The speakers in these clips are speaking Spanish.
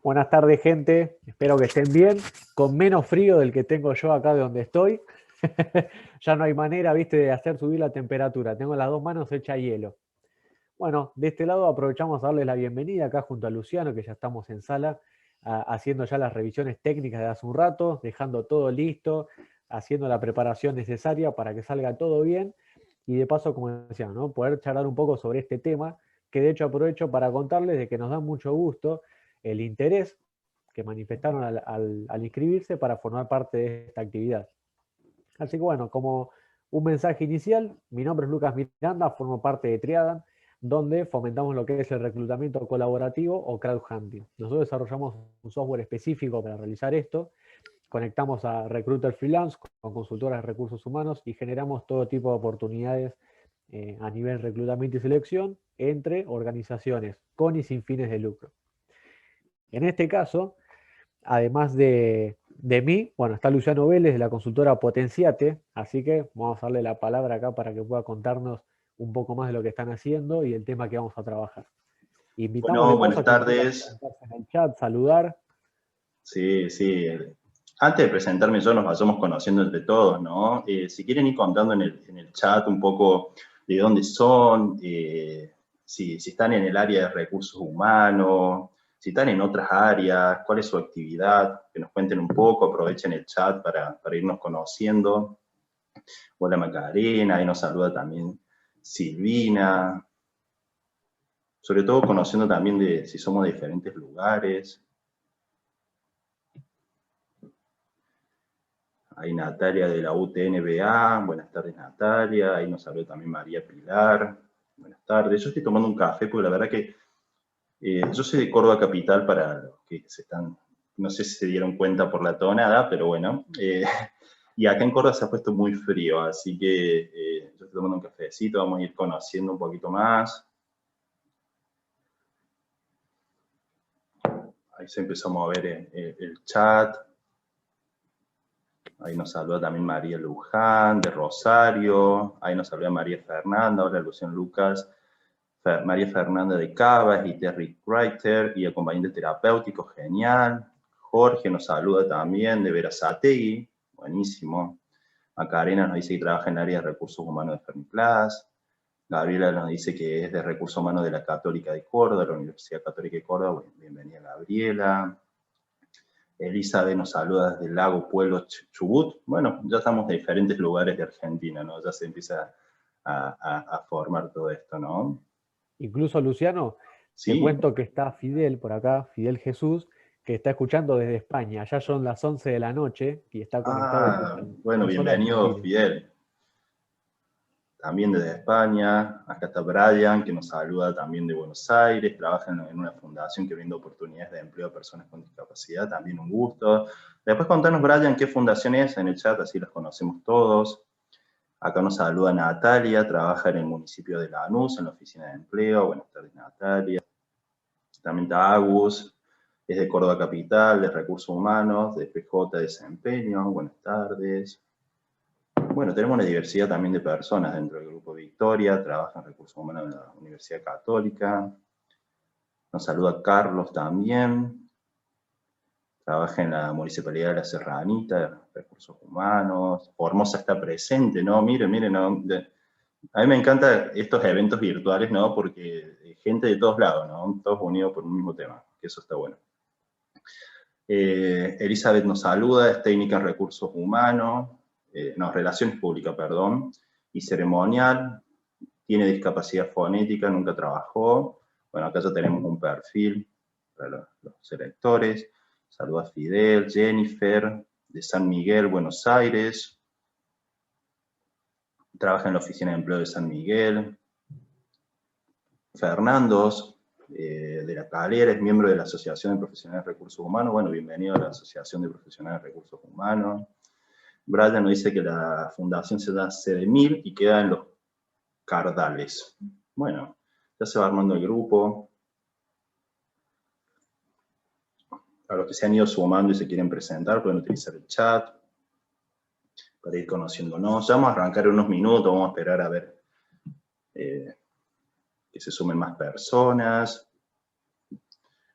Buenas tardes, gente. Espero que estén bien, con menos frío del que tengo yo acá de donde estoy. Ya no hay manera, viste, de hacer subir la temperatura. Tengo las dos manos hechas hielo. Bueno, de este lado aprovechamos a darles la bienvenida acá junto a Luciano, que ya estamos en sala, haciendo ya las revisiones técnicas de hace un rato, dejando todo listo, haciendo la preparación necesaria para que salga todo bien. Y de paso, como decía, ¿no? Poder charlar un poco sobre este tema, que de hecho aprovecho para contarles de que nos da mucho gusto el interés que manifestaron al inscribirse para formar parte de esta actividad. Así que bueno, como un mensaje inicial, mi nombre es Lucas Miranda, formo parte de Triadan, donde fomentamos lo que es el reclutamiento colaborativo o crowdfunding. Nosotros desarrollamos un software específico para realizar esto, conectamos a recruiters freelance con consultoras de recursos humanos y generamos todo tipo de oportunidades a nivel reclutamiento y selección entre organizaciones con y sin fines de lucro. En este caso, además de mí, bueno, está Luciano Vélez de la consultora Potenciate, así que vamos a darle la palabra acá para que pueda contarnos un poco más de lo que están haciendo y el tema que vamos a trabajar. Invitamos Bueno, de paso buenas a quien quiera tardes. presentarse en el chat, saludar. Sí, sí. Antes de presentarme yo, nos vayamos conociendo entre todos, ¿no? Si quieren ir contando en el chat un poco de dónde son, si están en el área de recursos humanos, si están en otras áreas, cuál es su actividad, que nos cuenten un poco, aprovechen el chat para irnos conociendo. Hola Macarena, ahí nos saluda también Silvina. Sobre todo conociendo también de si somos de diferentes lugares. Ahí Natalia de la UTNBA, buenas tardes Natalia, ahí nos habló también María Pilar, buenas tardes. Yo estoy tomando un café porque la verdad que yo soy de Córdoba Capital para los que se están, no sé si se dieron cuenta por la tonada, pero bueno. Y acá en Córdoba se ha puesto muy frío, así que yo estoy tomando un cafecito, vamos a ir conociendo un poquito más. Ahí se empezó a mover el chat. Ahí nos saluda también María Luján, de Rosario. Ahí nos saluda María Fernanda, hola Luciano Lucas. María Fernanda de Cabas y Terry Reiter, y acompañante terapéutico, genial. Jorge nos saluda también, de Verazategui, buenísimo. Macarena nos dice que trabaja en el área de recursos humanos de Fermiclas. Gabriela nos dice que es de recursos humanos de la Católica de Córdoba, de la Universidad Católica de Córdoba. Bienvenida Gabriela. Elizabeth nos saluda desde el lago Pueblo Chubut. Bueno, ya estamos de diferentes lugares de Argentina, ¿no? Ya se empieza a formar todo esto, ¿no? Incluso, Luciano, te Sí. cuento que está Fidel por acá, Fidel Jesús, que está escuchando desde España. Ya son las 11 de la noche y está conectado Bueno, con solo bienvenido argentinos. Fidel. También desde España. Acá está Brian, que nos saluda también de Buenos Aires. Trabaja en una fundación que brinda oportunidades de empleo a personas con discapacidad. También un gusto. Después contanos, Brian, qué fundación es en el chat, así las conocemos todos. Acá nos saluda Natalia, trabaja en el municipio de Lanús, en la oficina de empleo. Buenas tardes, Natalia. También está Agus, es de Córdoba Capital, de Recursos Humanos, de PJ Desempeño. Buenas tardes. Bueno, tenemos una diversidad también de personas dentro del Grupo Victoria, trabaja en Recursos Humanos en la Universidad Católica. Nos saluda Carlos también. Trabaja en la Municipalidad de La Serranita, de Recursos Humanos. Formosa está presente, ¿no? Miren, ¿no? A mí me encantan estos eventos virtuales, ¿no? Porque gente de todos lados, ¿no? Todos unidos por un mismo tema, que eso está bueno. Elizabeth nos saluda, es técnica en recursos humanos, no, relaciones públicas, perdón, y ceremonial, tiene discapacidad fonética, nunca trabajó. Bueno, acá ya tenemos un perfil para los electores. Saluda a Fidel, Jennifer, de San Miguel, Buenos Aires. Trabaja en la oficina de empleo de San Miguel. Fernando, de La Calera, es miembro de la Asociación de Profesionales de Recursos Humanos. Bueno, bienvenido a la Asociación de Profesionales de Recursos Humanos. Brian nos dice que la fundación se da CD1000 y queda en los Cardales. Bueno, ya se va armando el grupo. A los que se han ido sumando y se quieren presentar, pueden utilizar el chat para ir conociéndonos. Ya vamos a arrancar en unos minutos, vamos a esperar a ver que se sumen más personas.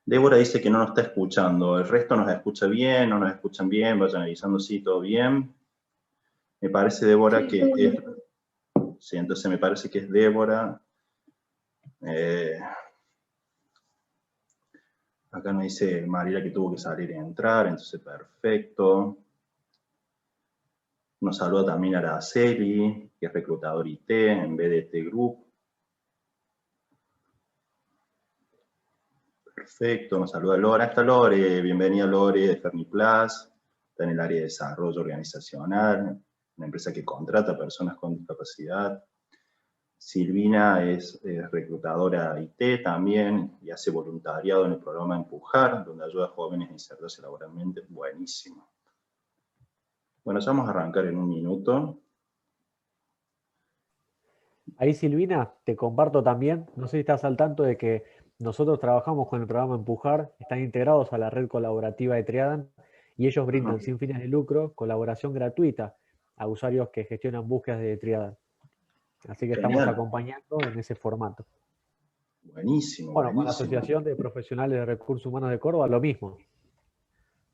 Débora dice que no nos está escuchando. ¿El resto nos escucha bien? ¿No nos escuchan bien? Vayan avisando si todo bien. Me parece, Débora, que es... Sí, entonces me parece que es Débora. Acá nos dice Mariela que tuvo que salir y entrar, entonces perfecto. Nos saluda también Araceli, que es reclutador IT en BDT Group. Perfecto, nos saluda Lore. Está Lore, bienvenida Lore de Ferniplas. Está en el área de desarrollo organizacional, una empresa que contrata personas con discapacidad. Silvina es reclutadora IT también y hace voluntariado en el programa Empujar, donde ayuda a jóvenes a insertarse laboralmente. Buenísimo. Bueno, ya vamos a arrancar en un minuto. Ahí, Silvina, te comparto también, no sé si estás al tanto de que nosotros trabajamos con el programa Empujar, están integrados a la red colaborativa de Triadan y ellos brindan sin fines de lucro colaboración gratuita a usuarios que gestionan búsquedas de Triadan. Así que estamos Genial. acompañando en ese formato. Buenísimo, Bueno, con la buenísimo. Asociación de Profesionales de Recursos Humanos de Córdoba, lo mismo.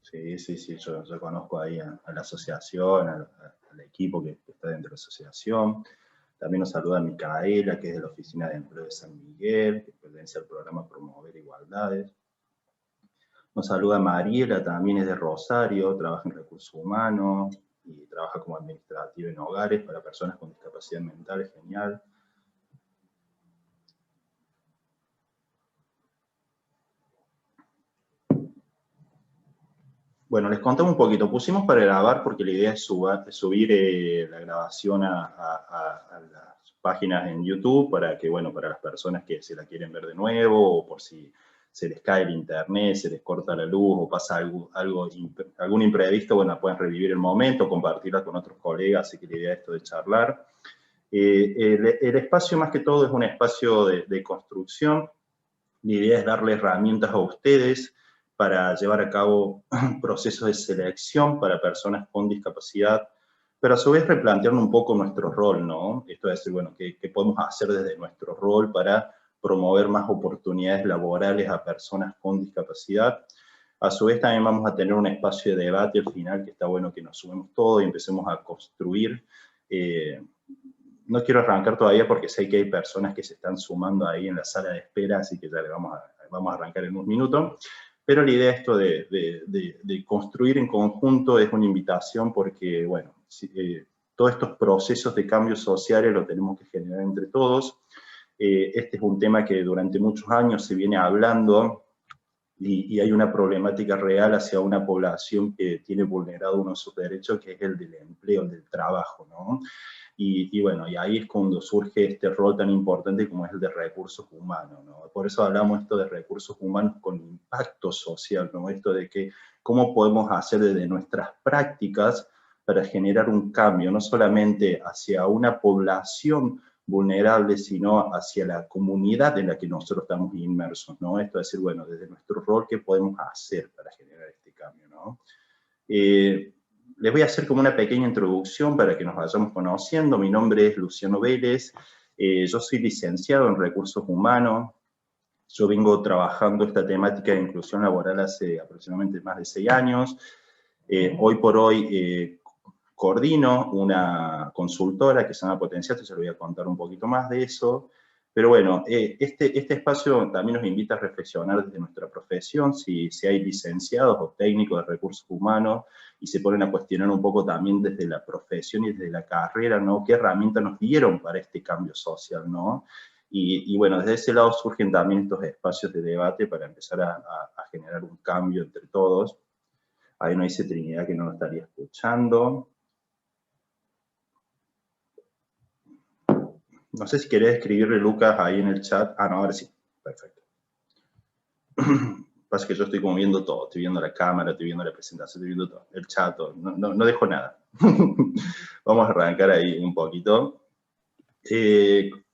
Sí, sí, sí, yo conozco ahí a la asociación, al equipo que está dentro de la asociación. También nos saluda Micaela, que es de la Oficina de Empleo de San Miguel, que pertenece al programa Promover Igualdades. Nos saluda Mariela, también es de Rosario, trabaja en recursos humanos y trabaja como administrativa en hogares para personas con discapacidad mental, es genial. Bueno, les contamos un poquito. Pusimos para grabar porque la idea es subir la grabación a las páginas en YouTube para que, bueno, para las personas que se la quieren ver de nuevo o por si se les cae el internet, se les corta la luz o pasa algún imprevisto, bueno, pueden revivir el momento, compartirla con otros colegas, así que la idea es esto de charlar. El espacio más que todo es un espacio de construcción. La idea es darle herramientas a ustedes para llevar a cabo procesos de selección para personas con discapacidad, pero a su vez replantear un poco nuestro rol, ¿no? Esto es decir, bueno, ¿qué podemos hacer desde nuestro rol para promover más oportunidades laborales a personas con discapacidad? A su vez también vamos a tener un espacio de debate al final, que está bueno que nos sumemos todos y empecemos a construir. No quiero arrancar todavía porque sé que hay personas que se están sumando ahí en la sala de espera, así que ya le vamos a arrancar en un minuto. Pero la idea esto de construir en conjunto es una invitación porque, bueno, todos estos procesos de cambios sociales los tenemos que generar entre todos. Este es un tema que durante muchos años se viene hablando y hay una problemática real hacia una población que tiene vulnerado uno de sus derechos, que es el del empleo, el del trabajo, ¿no? Y bueno, y ahí es cuando surge este rol tan importante como es el de recursos humanos, ¿no? Por eso hablamos esto de recursos humanos con impacto social, ¿no? Esto de que cómo podemos hacer desde nuestras prácticas para generar un cambio, no solamente hacia una población vulnerable, sino hacia la comunidad en la que nosotros estamos inmersos, ¿no? Esto es decir, bueno, desde nuestro rol, ¿qué podemos hacer para generar este cambio, ¿no? Les voy a hacer como una pequeña introducción para que nos vayamos conociendo. Mi nombre es Luciano Vélez, yo soy licenciado en Recursos Humanos, yo vengo trabajando esta temática de inclusión laboral hace aproximadamente más de 6 años. Hoy por hoy coordino una consultora que se llama Potenciate, ya les voy a contar un poquito más de eso. Pero bueno, este espacio también nos invita a reflexionar desde nuestra profesión, si hay licenciados o técnicos de recursos humanos, y se ponen a cuestionar un poco también desde la profesión y desde la carrera, ¿no? ¿Qué herramientas nos dieron para este cambio social, ¿no? Y bueno, desde ese lado surgen también estos espacios de debate para empezar a generar un cambio entre todos. Ahí nos dice Trinidad que no nos estaría escuchando. No sé si querés escribirle, Lucas, ahí en el chat. Ah, no, ahora sí. Perfecto. Pasa que yo estoy como viendo todo. Estoy viendo la cámara, estoy viendo la presentación, estoy viendo todo. El chat, todo. No dejo nada. Vamos a arrancar ahí un poquito.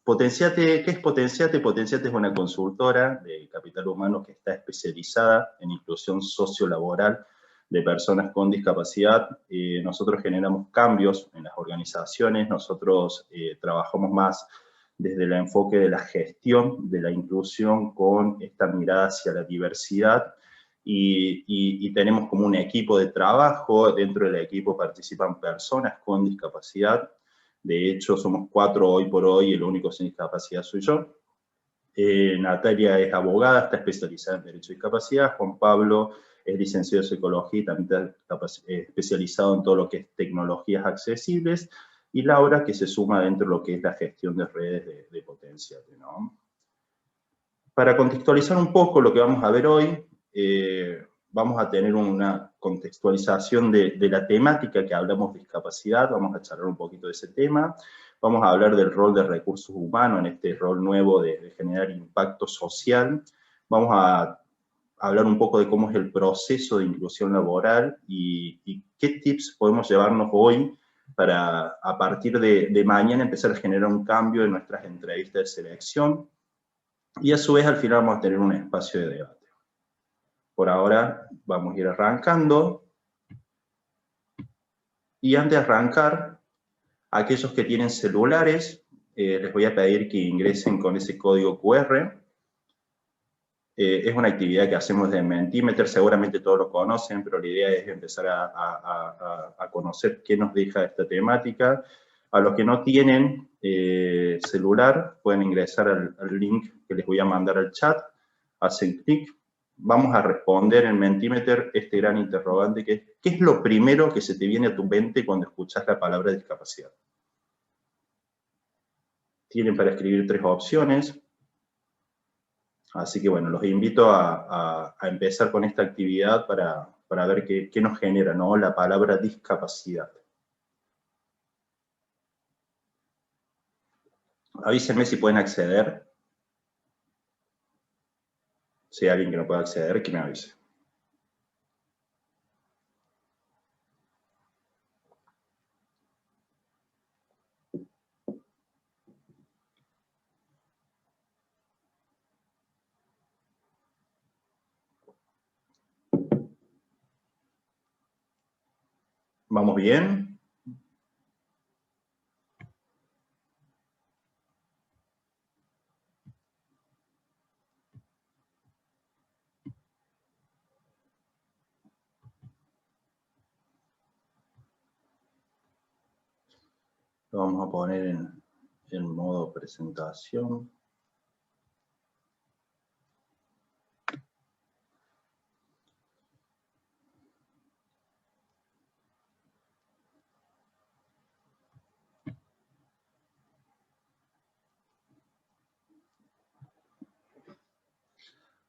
Potenciate, ¿qué es Potenciate? Potenciate es una consultora de capital humano que está especializada en inclusión sociolaboral de personas con discapacidad. Nosotros generamos cambios en las organizaciones, nosotros trabajamos más desde el enfoque de la gestión de la inclusión con esta mirada hacia la diversidad, y tenemos como un equipo de trabajo. Dentro del equipo participan personas con discapacidad. De hecho, somos 4 hoy por hoy, el único sin discapacidad soy yo. Natalia es abogada, está especializada en Derecho y Discapacidad. Juan Pablo es licenciado en Psicología y también está especializado en todo lo que es tecnologías accesibles. Y Laura, que se suma dentro de lo que es la gestión de redes de Potenciate, ¿no? Para contextualizar un poco lo que vamos a ver hoy, vamos a tener una contextualización de la temática que hablamos de discapacidad. Vamos a charlar un poquito de ese tema. Vamos a hablar del rol de recursos humanos en este rol nuevo de generar impacto social. Vamos a hablar un poco de cómo es el proceso de inclusión laboral y qué tips podemos llevarnos hoy para, a partir de mañana, empezar a generar un cambio en nuestras entrevistas de selección. Y a su vez, al final vamos a tener un espacio de debate. Por ahora vamos a ir arrancando. Y antes de arrancar, aquellos que tienen celulares, les voy a pedir que ingresen con ese código QR. Es una actividad que hacemos de Mentimeter, seguramente todos lo conocen, pero la idea es empezar a conocer qué nos deja esta temática. A los que no tienen celular, pueden ingresar al link que les voy a mandar al chat, hacen clic. Vamos a responder en Mentimeter este gran interrogante, que es, ¿qué es lo primero que se te viene a tu mente cuando escuchas la palabra discapacidad? Tienen para escribir 3 opciones. Así que bueno, los invito a empezar con esta actividad para ver qué nos genera, ¿no?, la palabra discapacidad. Avísenme si pueden acceder. Si hay alguien que no pueda acceder, que me avise. ¿Vamos bien? Lo vamos a poner en modo presentación.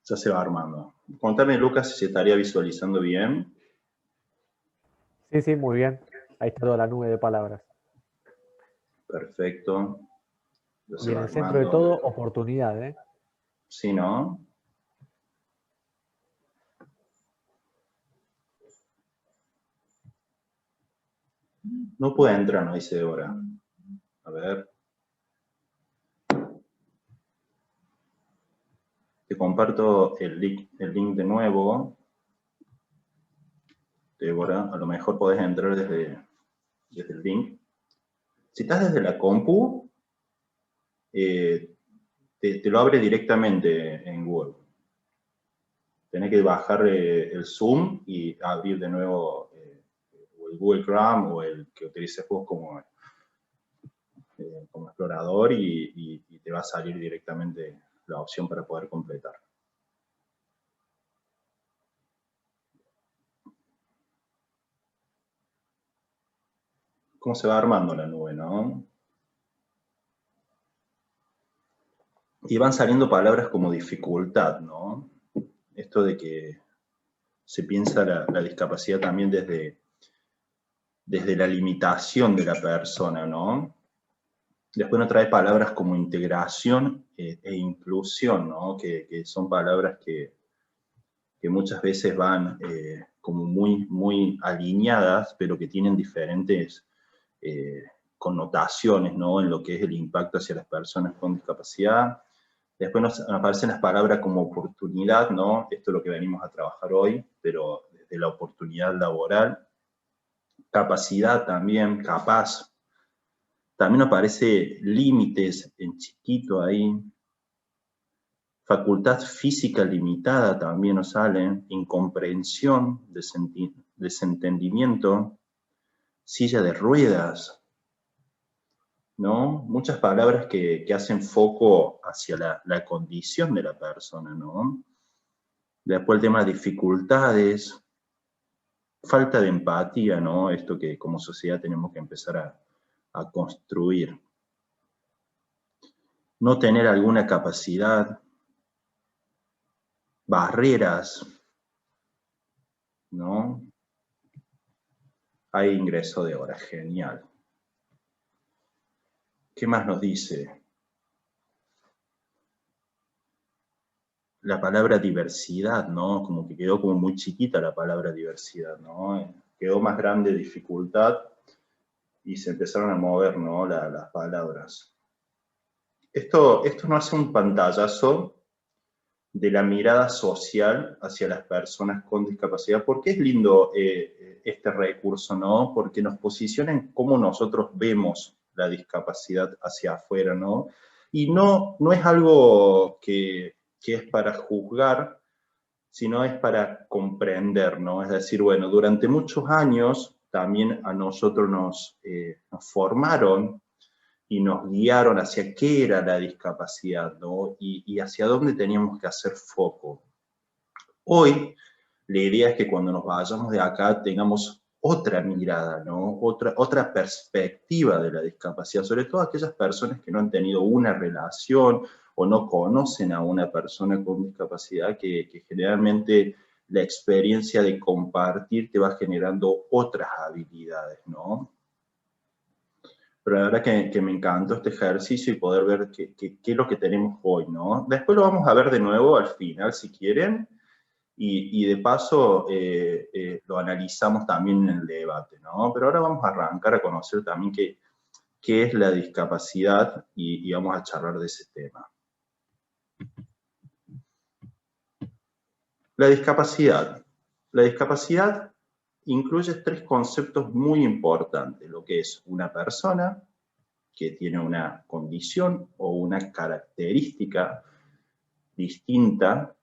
Ya se va armando. Contame, Lucas, si se estaría visualizando bien. Sí, sí, muy bien. Ahí está toda la nube de palabras. Perfecto. Y en el centro de todo, oportunidad, ¿eh? Sí, ¿no? No puede entrar, no dice Débora. A ver. Te comparto el link de nuevo. Débora, a lo mejor podés entrar desde el link. Si estás desde la compu, te lo abre directamente en Google. Tenés que bajar el Zoom y abrir de nuevo o el Google Chrome o el que utilices vos como explorador, y te va a salir directamente la opción para poder completar. ¿Cómo se va armando la nube, no? Y van saliendo palabras como dificultad, ¿no? Esto de que se piensa la discapacidad también desde la limitación de la persona, ¿no? Después nos trae palabras como integración e inclusión, ¿no? Que son palabras que muchas veces van como muy alineadas, pero que tienen diferentes connotaciones, ¿no?, en lo que es el impacto hacia las personas con discapacidad. Después nos aparecen las palabras como oportunidad, ¿no? Esto es lo que venimos a trabajar hoy, pero desde la oportunidad laboral. Capacidad también, capaz. También aparece límites en chiquito ahí. Facultad física limitada también nos sale. Incomprensión, desentendimiento. Silla de ruedas, ¿no? Muchas palabras que hacen foco hacia la condición de la persona, ¿no? Después el tema de dificultades, falta de empatía, ¿no? Esto que como sociedad tenemos que empezar a construir. No tener alguna capacidad, barreras, ¿no? Hay ingreso de horas, genial. ¿Qué más nos dice? La palabra diversidad, ¿no? Como que quedó como muy chiquita la palabra diversidad, ¿no? Quedó más grande dificultad y se empezaron a mover, ¿no? Las palabras. Esto nos hace un pantallazo de la mirada social hacia las personas con discapacidad. ¿Por qué es lindo este recurso, no? Porque nos posiciona en cómo nosotros vemos la discapacidad hacia afuera, ¿no? Y no es algo que es para juzgar, sino es para comprender, ¿no? Es decir, bueno, durante muchos años también a nosotros nos formaron y nos guiaron hacia qué era la discapacidad, ¿no? Y hacia dónde teníamos que hacer foco. Hoy, la idea es que cuando nos vayamos de acá tengamos otra mirada, ¿no? Otra perspectiva de la discapacidad, sobre todo aquellas personas que no han tenido una relación o no conocen a una persona con discapacidad, que generalmente la experiencia de compartir te va generando otras habilidades, ¿no? Pero la verdad que me encantó este ejercicio y poder ver qué es lo que tenemos hoy, ¿no? Después lo vamos a ver de nuevo al final, si quieren, y de paso lo analizamos también en el debate, ¿no? Pero ahora vamos a arrancar a conocer también qué es la discapacidad y vamos a charlar de ese tema. La discapacidad. La discapacidad incluye tres conceptos muy importantes, lo que es una persona que tiene una condición o una característica distinta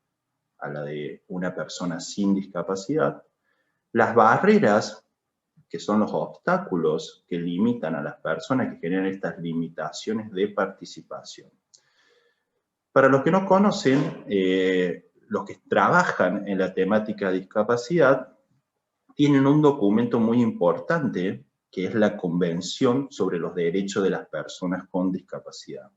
a la de una persona sin discapacidad, las barreras, que son los obstáculos que limitan a las personas, que generan estas limitaciones de participación. Para los que no conocen, los que trabajan en la temática de discapacidad, tienen un documento muy importante, que es la Convención sobre los Derechos de las Personas con Discapacidad.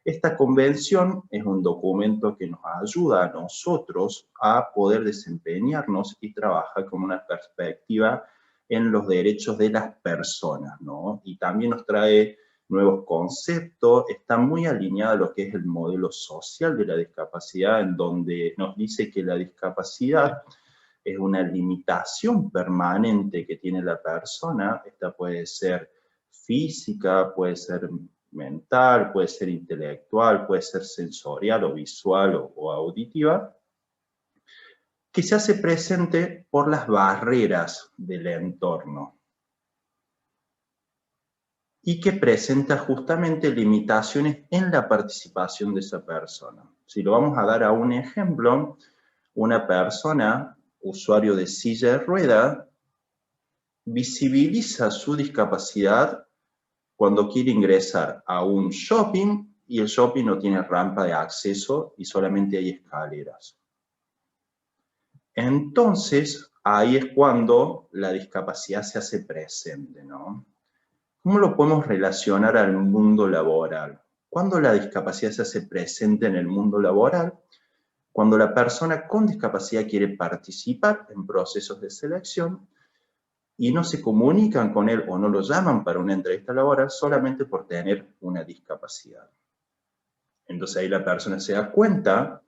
Esta convención es un documento que nos ayuda a nosotros a poder desempeñarnos y trabajar con una perspectiva en los derechos de las personas, ¿no? Y también nos trae nuevos conceptos, está muy alineado a lo que es el modelo social de la discapacidad, en donde nos dice que la discapacidad es una limitación permanente que tiene la persona. Esta puede ser física, puede ser mental, puede ser intelectual, puede ser sensorial o visual o auditiva, que se hace presente por las barreras del entorno y que presenta justamente limitaciones en la participación de esa persona. Si lo vamos a dar a un ejemplo, una persona, usuario de silla de rueda, visibiliza su discapacidad cuando quiere ingresar a un shopping y el shopping no tiene rampa de acceso y solamente hay escaleras. Entonces, ahí es cuando la discapacidad se hace presente, ¿no? ¿Cómo lo podemos relacionar al mundo laboral? ¿Cuándo la discapacidad se hace presente en el mundo laboral? Cuando la persona con discapacidad quiere participar en procesos de selección y no se comunican con él o no lo llaman para una entrevista laboral solamente por tener una discapacidad. Entonces ahí la persona se da cuenta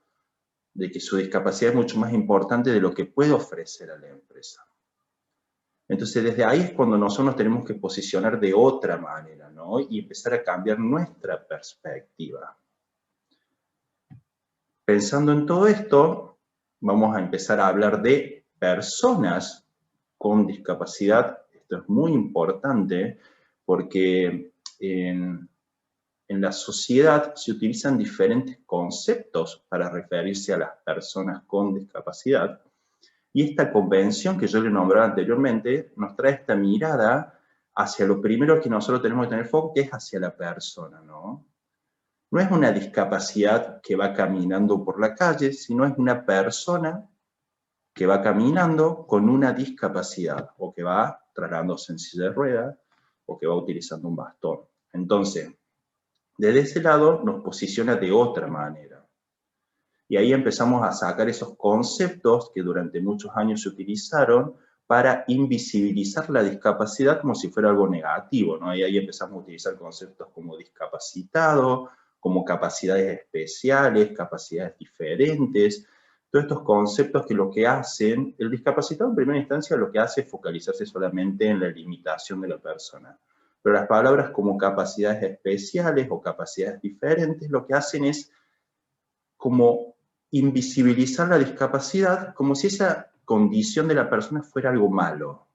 de que su discapacidad es mucho más importante de lo que puede ofrecer a la empresa. Entonces desde ahí es cuando nosotros nos tenemos que posicionar de otra manera, ¿no? Y empezar a cambiar nuestra perspectiva. Pensando en todo esto, vamos a empezar a hablar de personas con discapacidad. Esto es muy importante porque en la sociedad se utilizan diferentes conceptos para referirse a las personas con discapacidad. Y esta convención que yo le nombraba anteriormente nos trae esta mirada hacia lo primero que nosotros tenemos que tener foco, que es hacia la persona, ¿no? No es una discapacidad que va caminando por la calle, sino es una persona que va caminando con una discapacidad, o que va trasladándose en silla de ruedas, o que va utilizando un bastón. Entonces, desde ese lado nos posiciona de otra manera. Y ahí empezamos a sacar esos conceptos que durante muchos años se utilizaron para invisibilizar la discapacidad como si fuera algo negativo, ¿no? Y ahí empezamos a utilizar conceptos como discapacitado, como capacidades especiales, capacidades diferentes, todos estos conceptos que lo que hacen, el discapacitado en primera instancia lo que hace es focalizarse solamente en la limitación de la persona. Pero las palabras como capacidades especiales o capacidades diferentes lo que hacen es como invisibilizar la discapacidad como si esa condición de la persona fuera algo malo.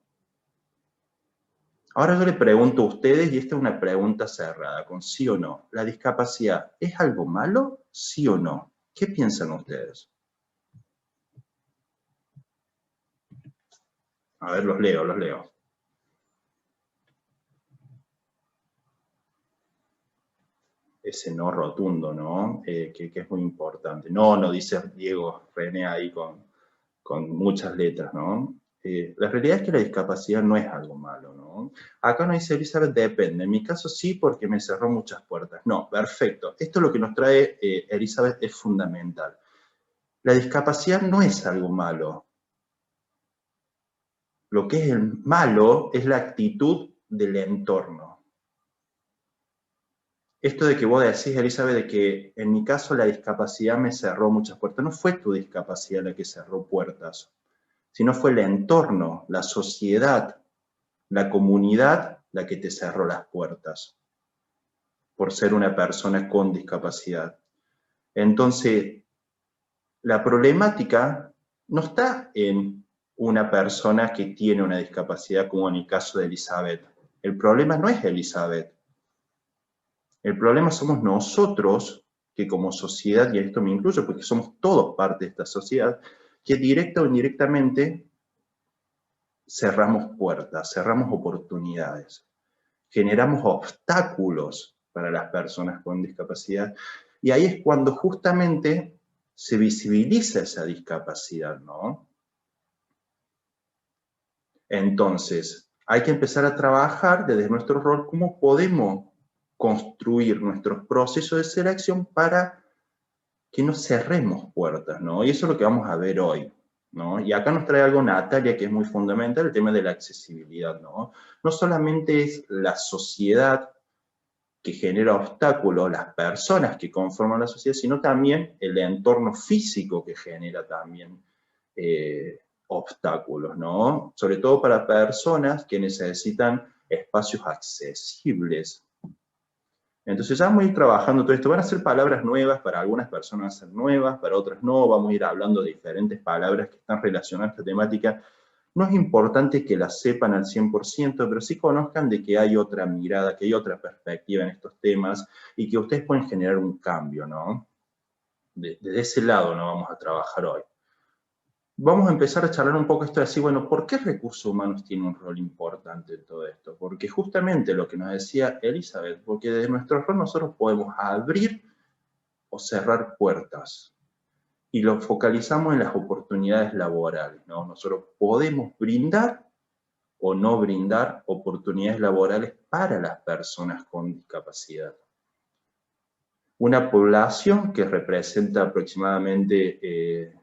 Ahora yo le pregunto a ustedes, y esta es una pregunta cerrada, con sí o no. ¿La discapacidad es algo malo? ¿Sí o no? ¿Qué piensan ustedes? A ver, los leo. Ese no rotundo, ¿no? Que es muy importante. No, dice Diego René ahí con muchas letras, ¿no? La realidad es que la discapacidad no es algo malo, ¿no? Acá no dice Elizabeth, depende. En mi caso sí, porque me cerró muchas puertas. No, perfecto. Esto lo que nos trae Elizabeth es fundamental. La discapacidad no es algo malo. Lo que es el malo es la actitud del entorno. Esto de que vos decís, Elizabeth, de que en mi caso la discapacidad me cerró muchas puertas. No fue tu discapacidad la que cerró puertas, sino fue el entorno, la sociedad, la comunidad la que te cerró las puertas por ser una persona con discapacidad. Entonces, la problemática no está en una persona que tiene una discapacidad, como en el caso de Elizabeth. El problema no es Elizabeth. El problema somos nosotros, que como sociedad, y esto me incluyo porque somos todos parte de esta sociedad, que directa o indirectamente cerramos puertas, cerramos oportunidades, generamos obstáculos para las personas con discapacidad, y ahí es cuando justamente se visibiliza esa discapacidad, ¿no? Entonces, hay que empezar a trabajar desde nuestro rol cómo podemos construir nuestros procesos de selección para que no cerremos puertas, ¿no? Y eso es lo que vamos a ver hoy, ¿no? Y acá nos trae algo Natalia que es muy fundamental, el tema de la accesibilidad, ¿no? No solamente es la sociedad que genera obstáculos, las personas que conforman la sociedad, sino también el entorno físico que genera también obstáculos, ¿no? Sobre todo para personas que necesitan espacios accesibles. Entonces ya vamos a ir trabajando todo esto. Van a ser palabras nuevas, para algunas personas van a ser nuevas, para otras no. Vamos a ir hablando de diferentes palabras que están relacionadas a esta temática. No es importante que las sepan al 100%, pero sí conozcan de que hay otra mirada, que hay otra perspectiva en estos temas y que ustedes pueden generar un cambio, ¿no? Desde ese lado no vamos a trabajar hoy. Vamos a empezar a charlar un poco esto de decir, bueno, ¿por qué recursos humanos tiene un rol importante en todo esto? Porque justamente lo que nos decía Elizabeth, porque desde nuestro rol nosotros podemos abrir o cerrar puertas. Y lo focalizamos en las oportunidades laborales, ¿no? Nosotros podemos brindar o no brindar oportunidades laborales para las personas con discapacidad. Una población que representa aproximadamente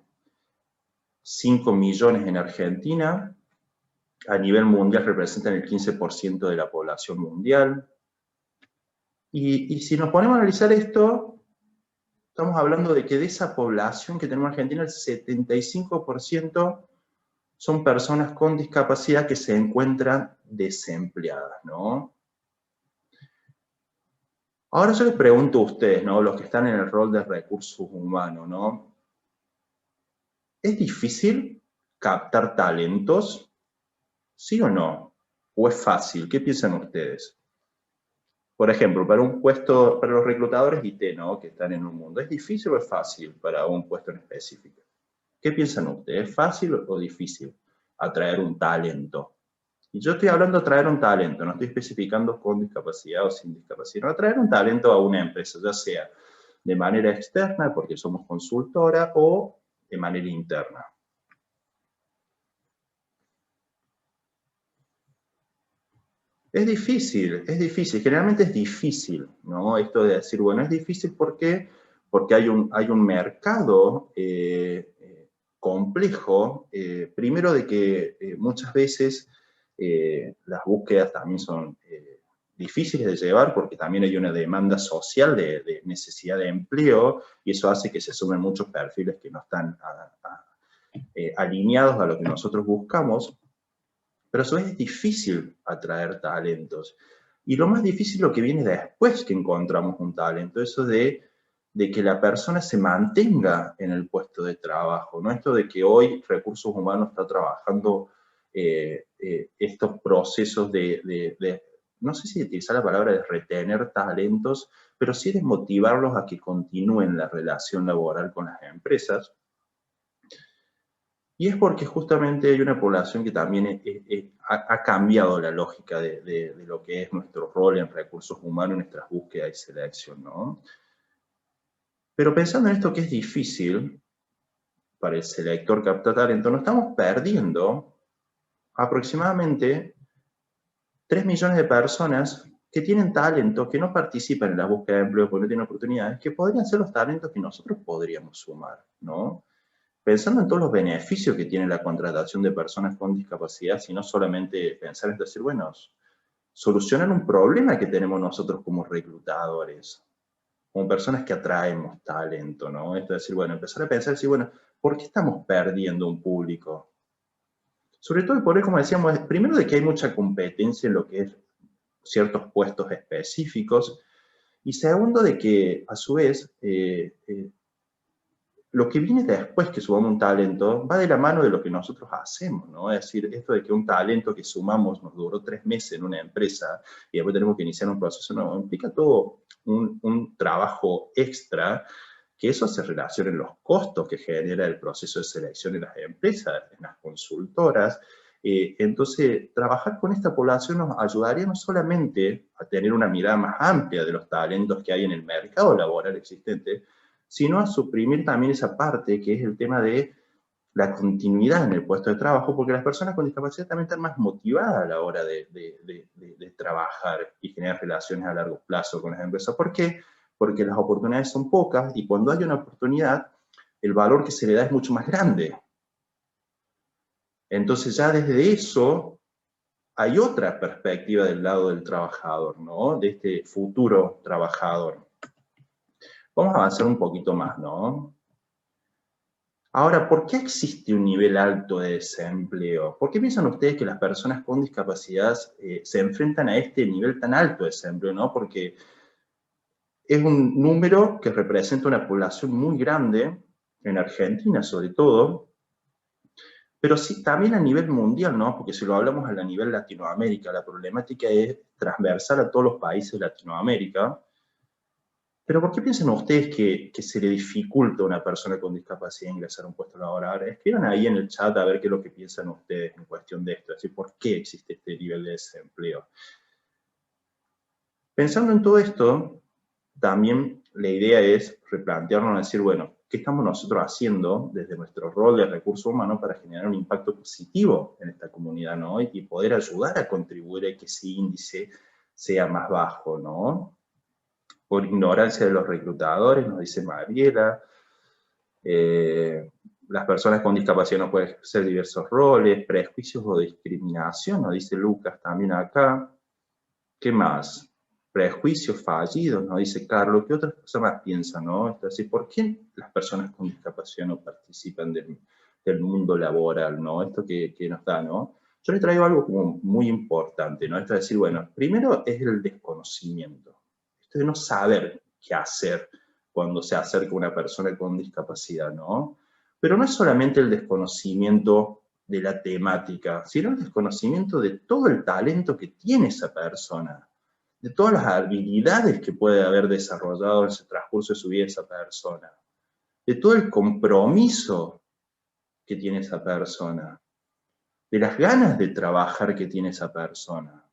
5 millones en Argentina, a nivel mundial representan el 15% de la población mundial. Y si nos ponemos a analizar esto, estamos hablando de que de esa población que tenemos en Argentina, el 75% son personas con discapacidad que se encuentran desempleadas, ¿no? Ahora yo les pregunto a ustedes, ¿no? Los que están en el rol de recursos humanos, ¿no? ¿Es difícil captar talentos? ¿Sí o no? ¿O es fácil? ¿Qué piensan ustedes? Por ejemplo, para un puesto, para los reclutadores IT, ¿no? Que están en un mundo, ¿es difícil o es fácil para un puesto en específico? ¿Qué piensan ustedes? ¿Es fácil o difícil atraer un talento? Y yo estoy hablando de atraer un talento, no estoy especificando con discapacidad o sin discapacidad, no, atraer un talento a una empresa, ya sea de manera externa, porque somos consultora, o de manera interna. Es difícil, generalmente es difícil, ¿no? Esto de decir, bueno, es difícil porque hay un mercado complejo, primero de que muchas veces las búsquedas también son difíciles de llevar porque también hay una demanda social de necesidad de empleo y eso hace que se sumen muchos perfiles que no están alineados a lo que nosotros buscamos. Pero a su vez es difícil atraer talentos. Y lo más difícil es lo que viene después que encontramos un talento, eso de que la persona se mantenga en el puesto de trabajo, ¿no? Esto de que hoy Recursos Humanos está trabajando estos procesos no sé si utilizar la palabra de retener talentos, pero sí de motivarlos a que continúen la relación laboral con las empresas. Y es porque justamente hay una población que también ha cambiado la lógica de lo que es nuestro rol en recursos humanos, en nuestras búsquedas y selección, ¿no? Pero pensando en esto que es difícil para el selector captar talento, nos estamos perdiendo aproximadamente 3 millones de personas que tienen talento, que no participan en la búsqueda de empleo porque no tienen oportunidades, que podrían ser los talentos que nosotros podríamos sumar, ¿no? Pensando en todos los beneficios que tiene la contratación de personas con discapacidad, sino solamente pensar en decir, bueno, solucionar un problema que tenemos nosotros como reclutadores, como personas que atraemos talento, ¿no? Es decir, bueno, empezar a pensar, sí, bueno, ¿por qué estamos perdiendo un público? Sobre todo por eso, como decíamos, primero de que hay mucha competencia en lo que es ciertos puestos específicos, y segundo de que, a su vez, lo que viene después que sumamos un talento va de la mano de lo que nosotros hacemos, ¿no? Es decir, esto de que un talento que sumamos nos duró 3 meses en una empresa y después tenemos que iniciar un proceso nuevo, implica todo un trabajo extra, que eso se relaciona en los costos que genera el proceso de selección en las empresas, en las consultoras. Entonces, trabajar con esta población nos ayudaría no solamente a tener una mirada más amplia de los talentos que hay en el mercado laboral existente, sino a suprimir también esa parte que es el tema de la continuidad en el puesto de trabajo, porque las personas con discapacidad también están más motivadas a la hora de trabajar y generar relaciones a largo plazo con las empresas. ¿Por qué? Porque las oportunidades son pocas y cuando hay una oportunidad, el valor que se le da es mucho más grande. Entonces ya desde eso hay otra perspectiva del lado del trabajador, ¿no? De este futuro trabajador. Vamos a avanzar un poquito más, ¿no? Ahora, ¿por qué existe un nivel alto de desempleo? ¿Por qué piensan ustedes que las personas con discapacidad se enfrentan a este nivel tan alto de desempleo, ¿no? Porque es un número que representa una población muy grande, en Argentina sobre todo, pero sí también a nivel mundial, ¿no? Porque si lo hablamos a nivel Latinoamérica, la problemática es transversal a todos los países de Latinoamérica. Pero ¿por qué piensan ustedes que se le dificulta a una persona con discapacidad ingresar a un puesto laboral? Escriban ahí en el chat a ver qué es lo que piensan ustedes en cuestión de esto, es decir, ¿por qué existe este nivel de desempleo? Pensando en todo esto, también la idea es replantearnos, decir, bueno, ¿qué estamos nosotros haciendo desde nuestro rol de recurso humano para generar un impacto positivo en esta comunidad, ¿no? Y poder ayudar a contribuir a que ese índice sea más bajo, ¿no? Por ignorancia de los reclutadores, nos dice Mariela, las personas con discapacidad no pueden ejercer diversos roles, prejuicios o discriminación, nos dice Lucas también acá. ¿Qué más? Prejuicios fallidos, nos dice Carlos. ¿Qué otras cosas más piensan, no? Es decir, ¿por qué las personas con discapacidad no participan del mundo laboral, no? Esto que nos da, ¿no? Yo les traigo algo como muy importante, ¿no? Esto es decir, bueno, primero es el desconocimiento. Esto de no saber qué hacer cuando se acerca una persona con discapacidad, ¿no? Pero no es solamente el desconocimiento de la temática, sino el desconocimiento de todo el talento que tiene esa persona, de todas las habilidades que puede haber desarrollado en el transcurso de su vida esa persona, de todo el compromiso que tiene esa persona, de las ganas de trabajar que tiene esa persona.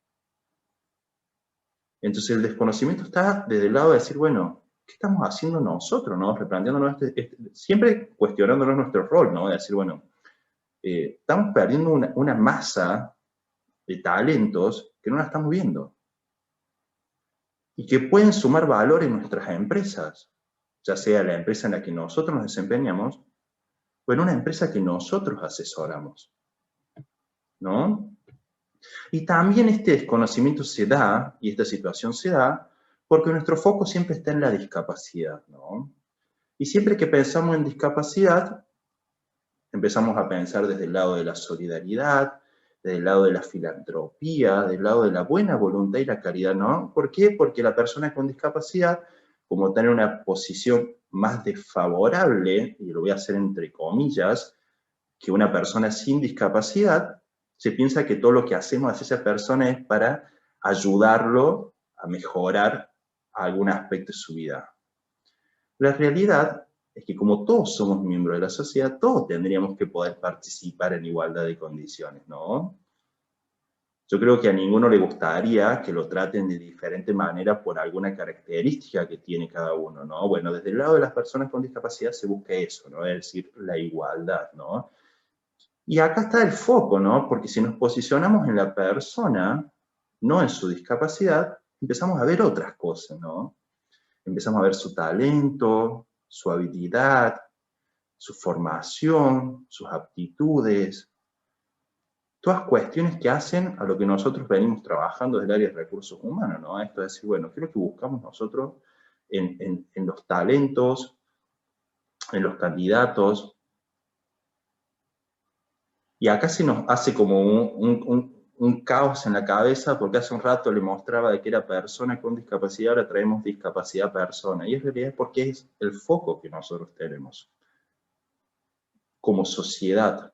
Entonces el desconocimiento está desde el lado de decir, bueno, ¿qué estamos haciendo nosotros, no? Replanteándonos siempre cuestionándonos nuestro rol, ¿no? De decir, bueno, estamos perdiendo una masa de talentos que no la estamos viendo. Y que pueden sumar valor en nuestras empresas, ya sea la empresa en la que nosotros nos desempeñamos, o en una empresa que nosotros asesoramos, ¿no? Y también este desconocimiento se da, y esta situación se da, porque nuestro foco siempre está en la discapacidad, ¿no? Y siempre que pensamos en discapacidad, empezamos a pensar desde el lado de la solidaridad, desde el lado de la filantropía, del lado de la buena voluntad y la caridad, ¿no? ¿Por qué? Porque la persona con discapacidad, como está en una posición más desfavorable, y lo voy a hacer entre comillas, que una persona sin discapacidad, se piensa que todo lo que hacemos hacia esa persona es para ayudarlo a mejorar algún aspecto de su vida. La realidad es que como todos somos miembros de la sociedad, todos tendríamos que poder participar en igualdad de condiciones, ¿no? Yo creo que a ninguno le gustaría que lo traten de diferente manera por alguna característica que tiene cada uno, ¿no? Bueno, desde el lado de las personas con discapacidad se busca eso, ¿no? Es decir, la igualdad, ¿no? Y acá está el foco, ¿no? Porque si nos posicionamos en la persona, no en su discapacidad, empezamos a ver otras cosas, ¿no? Empezamos a ver su talento, su habilidad, su formación, sus aptitudes, todas cuestiones que hacen a lo que nosotros venimos trabajando desde el área de recursos humanos, ¿no? Esto es decir, bueno, ¿qué es lo que buscamos nosotros en los talentos, en los candidatos? Y acá se nos hace como un caos en la cabeza, porque hace un rato le mostraba de que era persona con discapacidad, ahora traemos discapacidad persona, y en realidad es porque es el foco que nosotros tenemos como sociedad.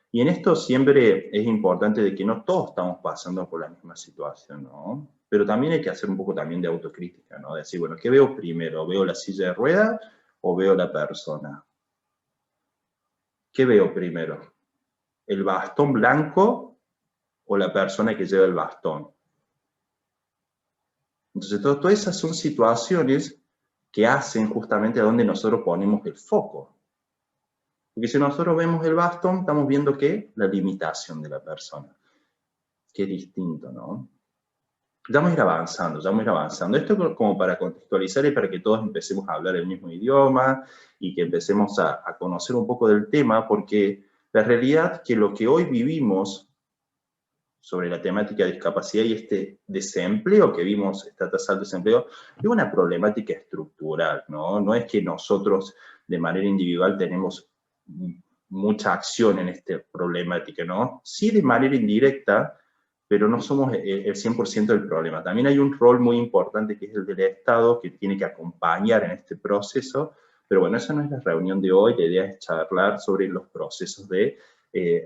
Y en esto siempre es importante de que no todos estamos pasando por la misma situación, ¿no? Pero también hay que hacer un poco también de autocrítica, ¿no? De decir, bueno, ¿qué veo primero? ¿Veo la silla de ruedas o veo la persona? ¿Qué veo primero? ¿El bastón blanco o la persona que lleva el bastón? Entonces, todas esas son situaciones que hacen justamente a donde nosotros ponemos el foco. Porque si nosotros vemos el bastón, estamos viendo que la limitación de la persona, que es distinto, ¿no? Ya vamos a ir avanzando, ya vamos a ir avanzando. Esto es como para contextualizar y para que todos empecemos a hablar el mismo idioma y que empecemos a conocer un poco del tema, porque la realidad que lo que hoy vivimos sobre la temática de discapacidad y este desempleo que vimos, esta tasa de desempleo, es una problemática estructural, ¿no? No es que nosotros de manera individual tenemos mucha acción en esta problemática, ¿no? Sí de manera indirecta, pero no somos el 100% del problema. También hay un rol muy importante que es el del Estado, que tiene que acompañar en este proceso, pero bueno, esa no es la reunión de hoy, la idea es charlar sobre los procesos de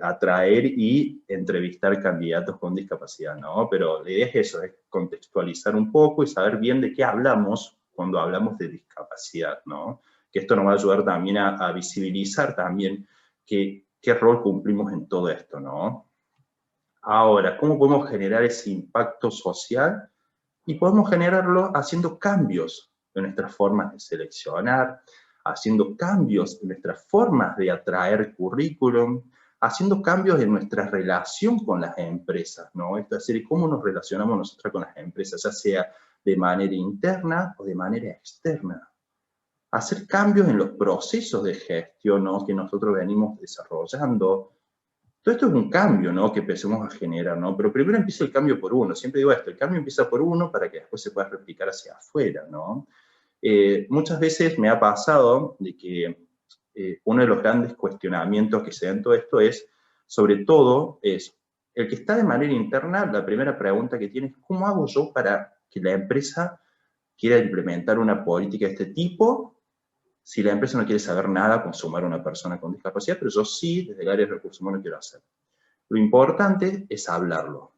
atraer y entrevistar candidatos con discapacidad, ¿no? Pero la idea es eso, es contextualizar un poco y saber bien de qué hablamos cuando hablamos de discapacidad, ¿no? Que esto nos va a ayudar también a visibilizar también qué rol cumplimos en todo esto, ¿no? Ahora, ¿cómo podemos generar ese impacto social? Y podemos generarlo haciendo cambios en nuestras formas de seleccionar, haciendo cambios en nuestras formas de atraer currículum, haciendo cambios en nuestra relación con las empresas, ¿no? Es decir, cómo nos relacionamos nosotros con las empresas, ya sea de manera interna o de manera externa. Hacer cambios en los procesos de gestión, ¿no?, que nosotros venimos desarrollando. Todo esto es un cambio, ¿no?, que empecemos a generar, ¿no? Pero primero empieza el cambio por uno. Siempre digo esto, el cambio empieza por uno para que después se pueda replicar hacia afuera, ¿no? Muchas veces me ha pasado de que uno de los grandes cuestionamientos que se da en todo esto es, sobre todo, es el que está de manera interna, la primera pregunta que tiene es, ¿cómo hago yo para que la empresa quiera implementar una política de este tipo si la empresa no quiere saber nada con sumar a una persona con discapacidad, pero yo sí, desde el área de recursos humanos, quiero hacer? Lo importante es hablarlo,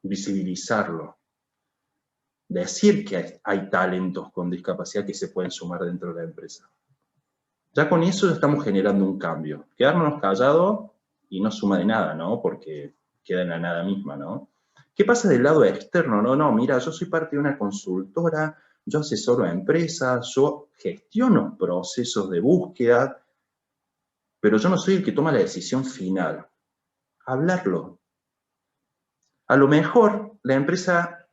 visibilizarlo. decir que hay talentos con discapacidad que se pueden sumar dentro de la empresa. Ya con eso ya estamos generando un cambio. Quedarnos callados y no suma de nada, ¿no? Porque queda en la nada misma, ¿no? ¿Qué pasa del lado externo? No, mira, yo soy parte de una consultora, yo asesoro a empresas, yo gestiono procesos de búsqueda, pero yo no soy el que toma la decisión final. Hablarlo. A lo mejor la empresa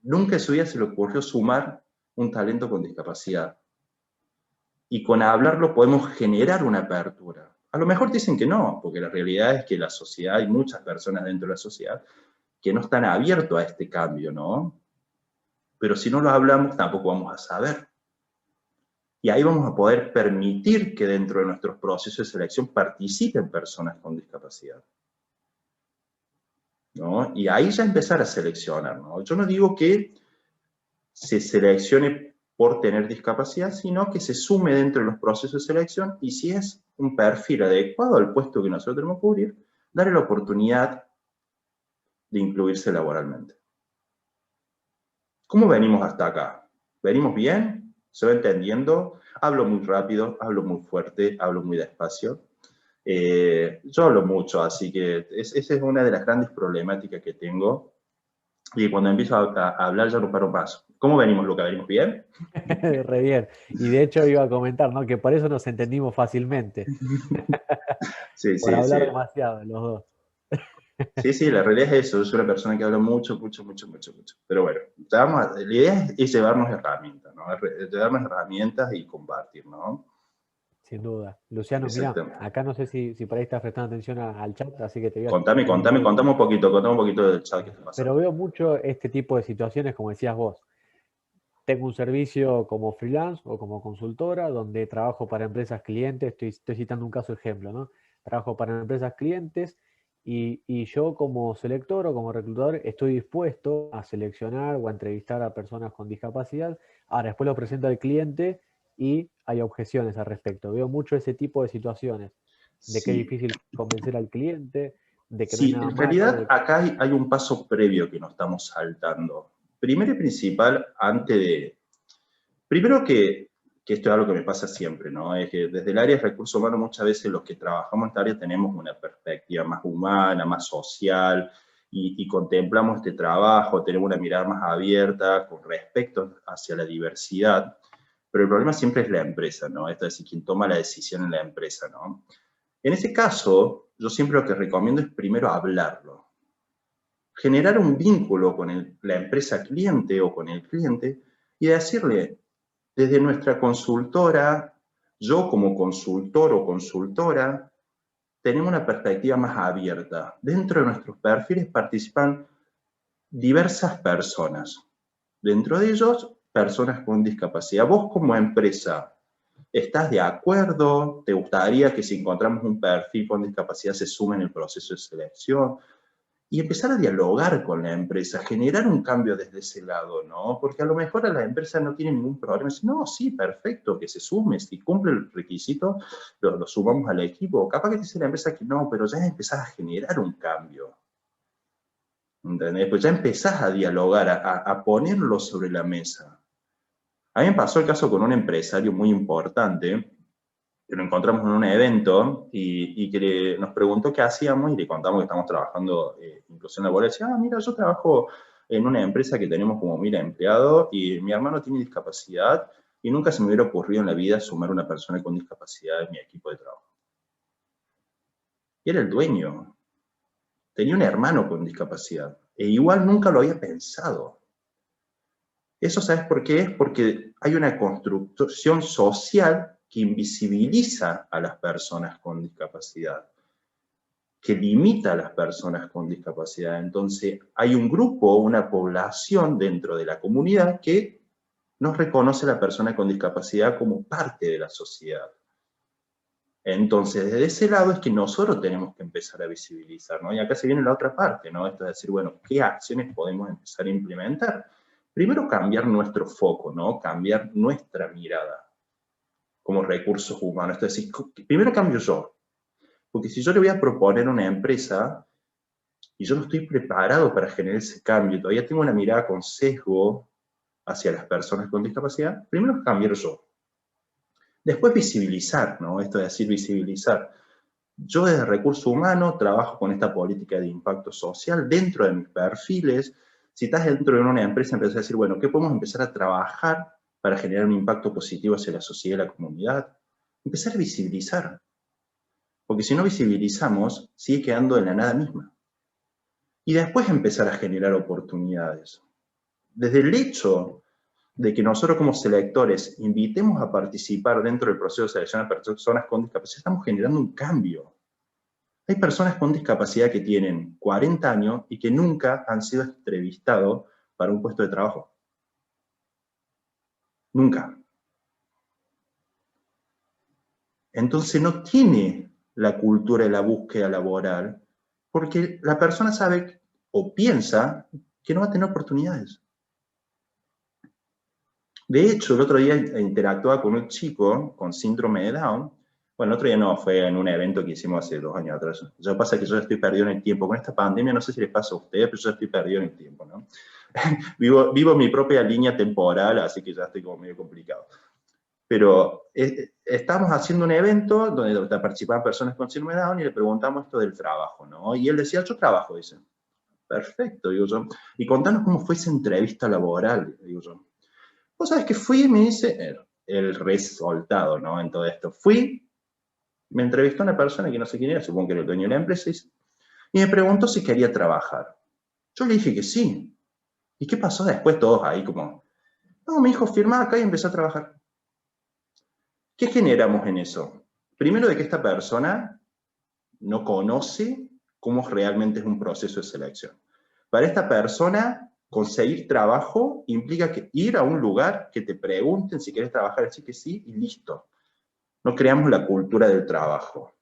nunca en su vida se le ocurrió sumar un talento con discapacidad. Y con hablarlo podemos generar una apertura. A lo mejor dicen que no, porque la realidad es que la sociedad, hay muchas personas dentro de la sociedad que no están abiertos a este cambio, ¿no? Pero si no lo hablamos, tampoco vamos a saber. Y ahí vamos a poder permitir que dentro de nuestros procesos de selección participen personas con discapacidad, ¿no? Y ahí ya empezar a seleccionar, ¿no? Yo no digo que se seleccione por tener discapacidad, sino que se sume dentro de los procesos de selección y si es un perfil adecuado al puesto que nosotros tenemos que cubrir, darle la oportunidad de incluirse laboralmente. ¿Cómo venimos hasta acá? ¿Venimos bien? ¿Se va entendiendo? Hablo muy rápido, hablo muy fuerte, hablo muy despacio. Yo hablo mucho, así que esa es una de las grandes problemáticas que tengo. Y cuando empiezo a hablar ya no paro más. ¿Cómo venimos, Luca? ¿Venimos bien? Re bien. Y de hecho iba a comentar, ¿no? Que por eso nos entendimos fácilmente. Sí, Por sí, sí. hablar demasiado los dos. Sí, la realidad es eso. Yo soy una persona que habla mucho. Pero bueno, la idea es llevarnos herramientas, ¿no? Llevarnos herramientas y compartir, ¿no? Sin duda. Luciano, mira, Exactamente. acá no sé si por ahí estás prestando atención al chat, así que te voy a Contame interrumpir. un poquito del chat que está Pero pasando. veo mucho este tipo de situaciones, como decías vos. Tengo un servicio como freelance o como consultora donde trabajo para empresas clientes, estoy citando un caso ejemplo, ¿no? Trabajo para empresas clientes y yo como selector o como reclutador estoy dispuesto a seleccionar o a entrevistar a personas con discapacidad. Ahora, después lo presento al cliente y hay objeciones al respecto. Veo mucho ese tipo de situaciones, de que es Sí, difícil convencer al cliente, de que no hay sí, nada en malo, realidad acá hay un paso previo que nos estamos saltando. Primero y principal, primero que esto es algo que me pasa siempre, ¿no? Es que desde el área de recursos humanos muchas veces los que trabajamos en esta área tenemos una perspectiva más humana, más social, y contemplamos este trabajo, tenemos una mirada más abierta con respecto hacia la diversidad, pero el problema siempre es la empresa, ¿no? Esto es decir, quien toma la decisión en la empresa, ¿no? En ese caso, yo siempre lo que recomiendo es primero hablarlo, generar un vínculo con la empresa cliente o con el cliente y decirle, desde nuestra consultora, yo como consultor o consultora, tenemos una perspectiva más abierta. Dentro de nuestros perfiles participan diversas personas. Dentro de ellos, personas con discapacidad. Vos como empresa, ¿estás de acuerdo? ¿Te gustaría que si encontramos un perfil con discapacidad se sume en el proceso de selección? Y empezar a dialogar con la empresa, generar un cambio desde ese lado, ¿no? Porque a lo mejor a la empresa no tiene ningún problema. Dice, no, sí, perfecto, que se sume, si cumple el requisito, lo sumamos al equipo. Capaz que dice la empresa que no, pero ya empezás a generar un cambio. ¿Entendés? Pues ya empezás a dialogar, a ponerlo sobre la mesa. A mí me pasó el caso con un empresario muy importante, que lo encontramos en un evento y que nos preguntó qué hacíamos y le contamos que estamos trabajando inclusión laboral. Decía, mira, yo trabajo en una empresa que tenemos como 1000 empleados y mi hermano tiene discapacidad y nunca se me hubiera ocurrido en la vida sumar una persona con discapacidad en mi equipo de trabajo. Y era el dueño. Tenía un hermano con discapacidad e igual nunca lo había pensado. Eso, ¿sabes por qué? Es porque hay una construcción social que invisibiliza a las personas con discapacidad, que limita a las personas con discapacidad. Entonces, hay un grupo, una población dentro de la comunidad que no reconoce a la persona con discapacidad como parte de la sociedad. Entonces, desde ese lado es que nosotros tenemos que empezar a visibilizar, ¿no? Y acá se viene la otra parte, ¿no? Esto es decir, bueno, ¿qué acciones podemos empezar a implementar? Primero, cambiar nuestro foco, ¿no? Cambiar nuestra mirada como recursos humanos. Esto es decir, primero cambio yo. Porque si yo le voy a proponer a una empresa y yo no estoy preparado para generar ese cambio, todavía tengo una mirada con sesgo, hacia las personas con discapacidad, primero cambiar yo. Después visibilizar, ¿no? Esto de decir visibilizar. Yo desde Recursos Humanos trabajo con esta política de impacto social dentro de mis perfiles. Si estás dentro de una empresa, empiezas a decir, bueno, ¿qué podemos empezar a trabajar para generar un impacto positivo hacia la sociedad y la comunidad? Empezar a visibilizar. Porque si no visibilizamos, sigue quedando en la nada misma. Y después empezar a generar oportunidades. Desde el hecho de que nosotros como selectores invitemos a participar dentro del proceso de selección a personas con discapacidad, estamos generando un cambio. Hay personas con discapacidad que tienen 40 años y que nunca han sido entrevistados para un puesto de trabajo. Nunca. Entonces no tiene la cultura de la búsqueda laboral porque la persona sabe o piensa que no va a tener oportunidades. De hecho, el otro día interactuaba con un chico con síndrome de Down. Bueno, el otro día no, fue en un evento que hicimos hace 2 años atrás. Lo que pasa es que yo ya estoy perdido en el tiempo. Con esta pandemia, no sé si les pasa a ustedes, pero yo ya estoy perdido en el tiempo, ¿no? vivo mi propia línea temporal, así que ya estoy como medio complicado. Pero estábamos haciendo un evento donde participaban personas con síndrome de Down y le preguntamos esto del trabajo, ¿no? Y él decía, yo trabajo, dice. Perfecto, digo yo. Y contanos cómo fue esa entrevista laboral, digo yo. Vos sabés que fui y me dice, el resultado, ¿no? En todo esto. Fui, me entrevistó una persona que no sé quién era, supongo que era el dueño de la empresa, y me preguntó si quería trabajar. Yo le dije que sí. ¿Y qué pasó después? Todos ahí como, no, mi hijo firma acá y empezó a trabajar. ¿Qué generamos en eso? Primero de que esta persona no conoce cómo realmente es un proceso de selección. Para esta persona, conseguir trabajo implica que ir a un lugar que te pregunten si quieres trabajar, decir que sí y listo. No creamos la cultura del trabajo.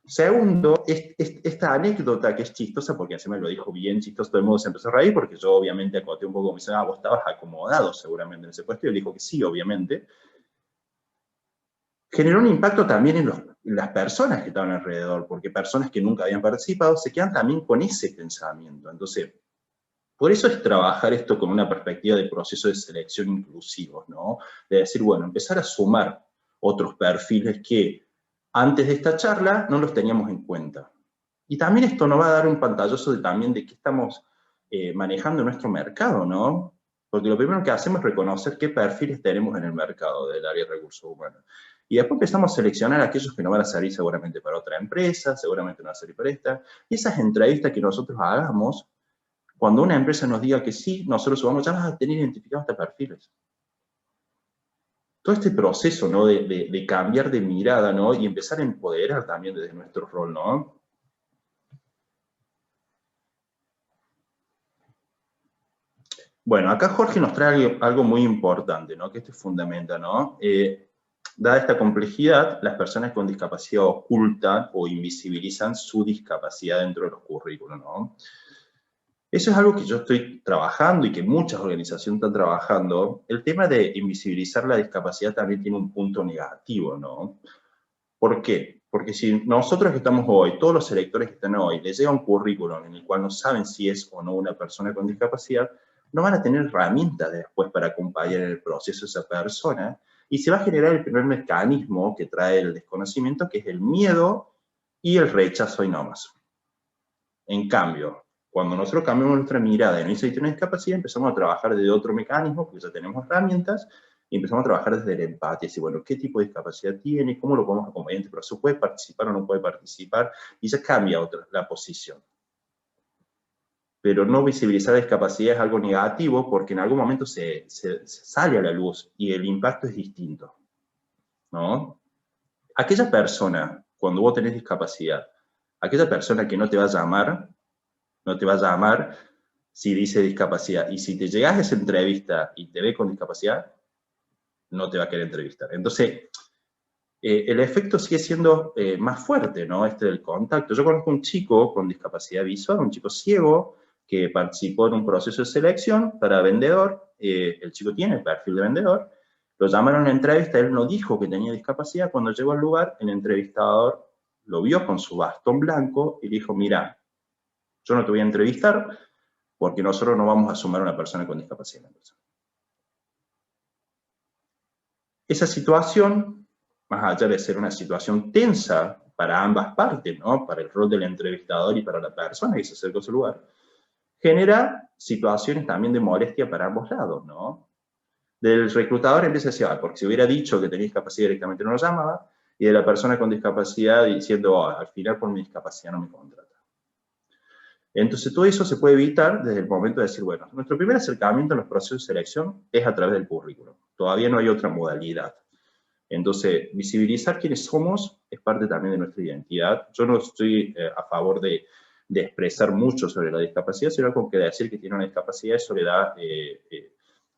Segundo, esta anécdota que es chistosa, porque encima lo dijo bien chistoso, todo el mundo se empezó a reír, porque yo obviamente acoté un poco, me dice, vos estabas acomodado seguramente en ese puesto, y él dijo que sí, obviamente. Generó un impacto también en las personas que estaban alrededor, porque personas que nunca habían participado se quedan también con ese pensamiento. Entonces, por eso es trabajar esto con una perspectiva de proceso de selección inclusivos, ¿no? De decir, bueno, empezar a sumar otros perfiles que antes de esta charla no los teníamos en cuenta. Y también esto nos va a dar un pantallazo también de qué estamos manejando en nuestro mercado, ¿no? Porque lo primero que hacemos es reconocer qué perfiles tenemos en el mercado del área de recursos humanos. Y después empezamos a seleccionar aquellos que no van a salir seguramente para otra empresa, seguramente no van a salir para esta. Y esas entrevistas que nosotros hagamos, cuando una empresa nos diga que sí, nosotros vamos, ya vas a tener identificados estos perfiles. Todo este proceso, ¿no? de cambiar de mirada, ¿no? Y empezar a empoderar también desde nuestro rol, ¿no? Bueno, acá Jorge nos trae algo muy importante, ¿no? Que esto es fundamental, ¿no? Dada esta complejidad, las personas con discapacidad ocultan o invisibilizan su discapacidad dentro de los currículos, ¿no? Eso es algo que yo estoy trabajando y que muchas organizaciones están trabajando. El tema de invisibilizar la discapacidad también tiene un punto negativo, ¿no? ¿Por qué? Porque si nosotros que estamos hoy, todos los electores que están hoy, les llega un currículum en el cual no saben si es o no una persona con discapacidad, no van a tener herramientas después para acompañar en el proceso a esa persona y se va a generar el primer mecanismo que trae el desconocimiento, que es el miedo y el rechazo y no más. En cambio, cuando nosotros cambiamos nuestra mirada en esa tiene discapacidad, empezamos a trabajar desde otro mecanismo, porque ya tenemos herramientas, y empezamos a trabajar desde el empate, y decir, bueno, ¿qué tipo de discapacidad tiene? ¿Cómo lo podemos acompañar? Pero ¿se puede participar o no puede participar? Y ya cambia la posición. Pero no visibilizar la discapacidad es algo negativo, porque en algún momento se sale a la luz, y el impacto es distinto, ¿no? Aquella persona, cuando vos tenés discapacidad, aquella persona que no te va a llamar, no te va a llamar si dice discapacidad. Y si te llegas a esa entrevista y te ve con discapacidad, no te va a querer entrevistar. Entonces, el efecto sigue siendo más fuerte, ¿no? Este del contacto. Yo conozco un chico con discapacidad visual, un chico ciego, que participó en un proceso de selección para vendedor. El chico tiene el perfil de vendedor. Lo llamaron a una entrevista, él no dijo que tenía discapacidad. Cuando llegó al lugar, el entrevistador lo vio con su bastón blanco y dijo, mira, yo no te voy a entrevistar porque nosotros no vamos a sumar a una persona con discapacidad en la empresa. esa situación, más allá de ser una situación tensa para ambas partes, ¿no? Para el rol del entrevistador y para la persona que se acerca a su lugar, genera situaciones también de molestia para ambos lados, ¿no? Del reclutador empieza a decir, porque si hubiera dicho que tenía discapacidad directamente no lo llamaba, y de la persona con discapacidad diciendo, al final por mi discapacidad no me contrata. Entonces todo eso se puede evitar desde el momento de decir, bueno, nuestro primer acercamiento en los procesos de selección es a través del currículum. Todavía no hay otra modalidad. Entonces, visibilizar quiénes somos es parte también de nuestra identidad. Yo no estoy a favor de expresar mucho sobre la discapacidad, sino con que decir que tiene una discapacidad, eso le da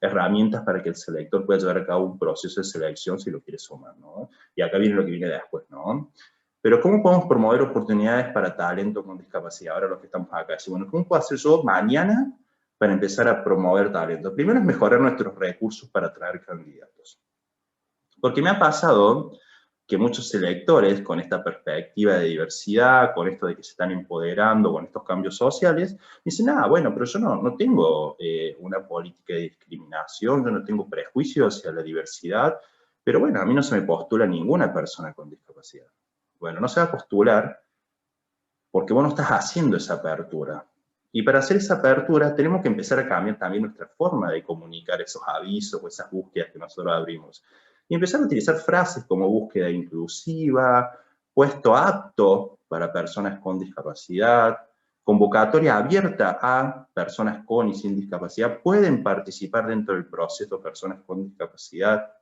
herramientas para que el selector pueda llevar a cabo un proceso de selección si lo quiere sumar, ¿no? Y acá viene lo que viene después, ¿no? Pero ¿cómo podemos promover oportunidades para talento con discapacidad? Ahora los que estamos acá, decimos, bueno, ¿cómo puedo hacer yo mañana para empezar a promover talento? Primero es mejorar nuestros recursos para atraer candidatos. Porque me ha pasado que muchos selectores, con esta perspectiva de diversidad, con esto de que se están empoderando, con estos cambios sociales, dicen, bueno, pero yo no tengo una política de discriminación, yo no tengo prejuicios hacia la diversidad, pero bueno, a mí no se me postula ninguna persona con discapacidad. Bueno, no se va a postular porque vos no estás haciendo esa apertura. Y para hacer esa apertura tenemos que empezar a cambiar también nuestra forma de comunicar esos avisos o esas búsquedas que nosotros abrimos. Y empezar a utilizar frases como búsqueda inclusiva, puesto apto para personas con discapacidad, convocatoria abierta a personas con y sin discapacidad, pueden participar dentro del proceso personas con discapacidad.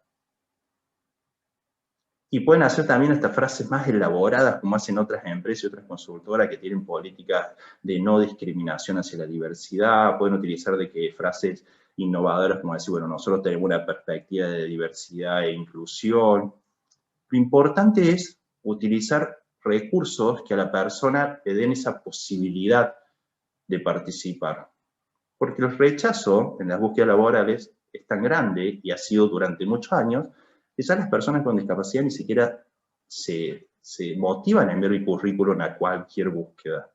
Y pueden hacer también estas frases más elaboradas, como hacen otras empresas y otras consultoras que tienen políticas de no discriminación hacia la diversidad. Pueden utilizar frases innovadoras, como decir, bueno, nosotros tenemos una perspectiva de diversidad e inclusión. Lo importante es utilizar recursos que a la persona le den esa posibilidad de participar. Porque el rechazo en las búsquedas laborales es tan grande, y ha sido durante muchos años, que ya las personas con discapacidad ni siquiera se motivan a enviar el currículum a cualquier búsqueda.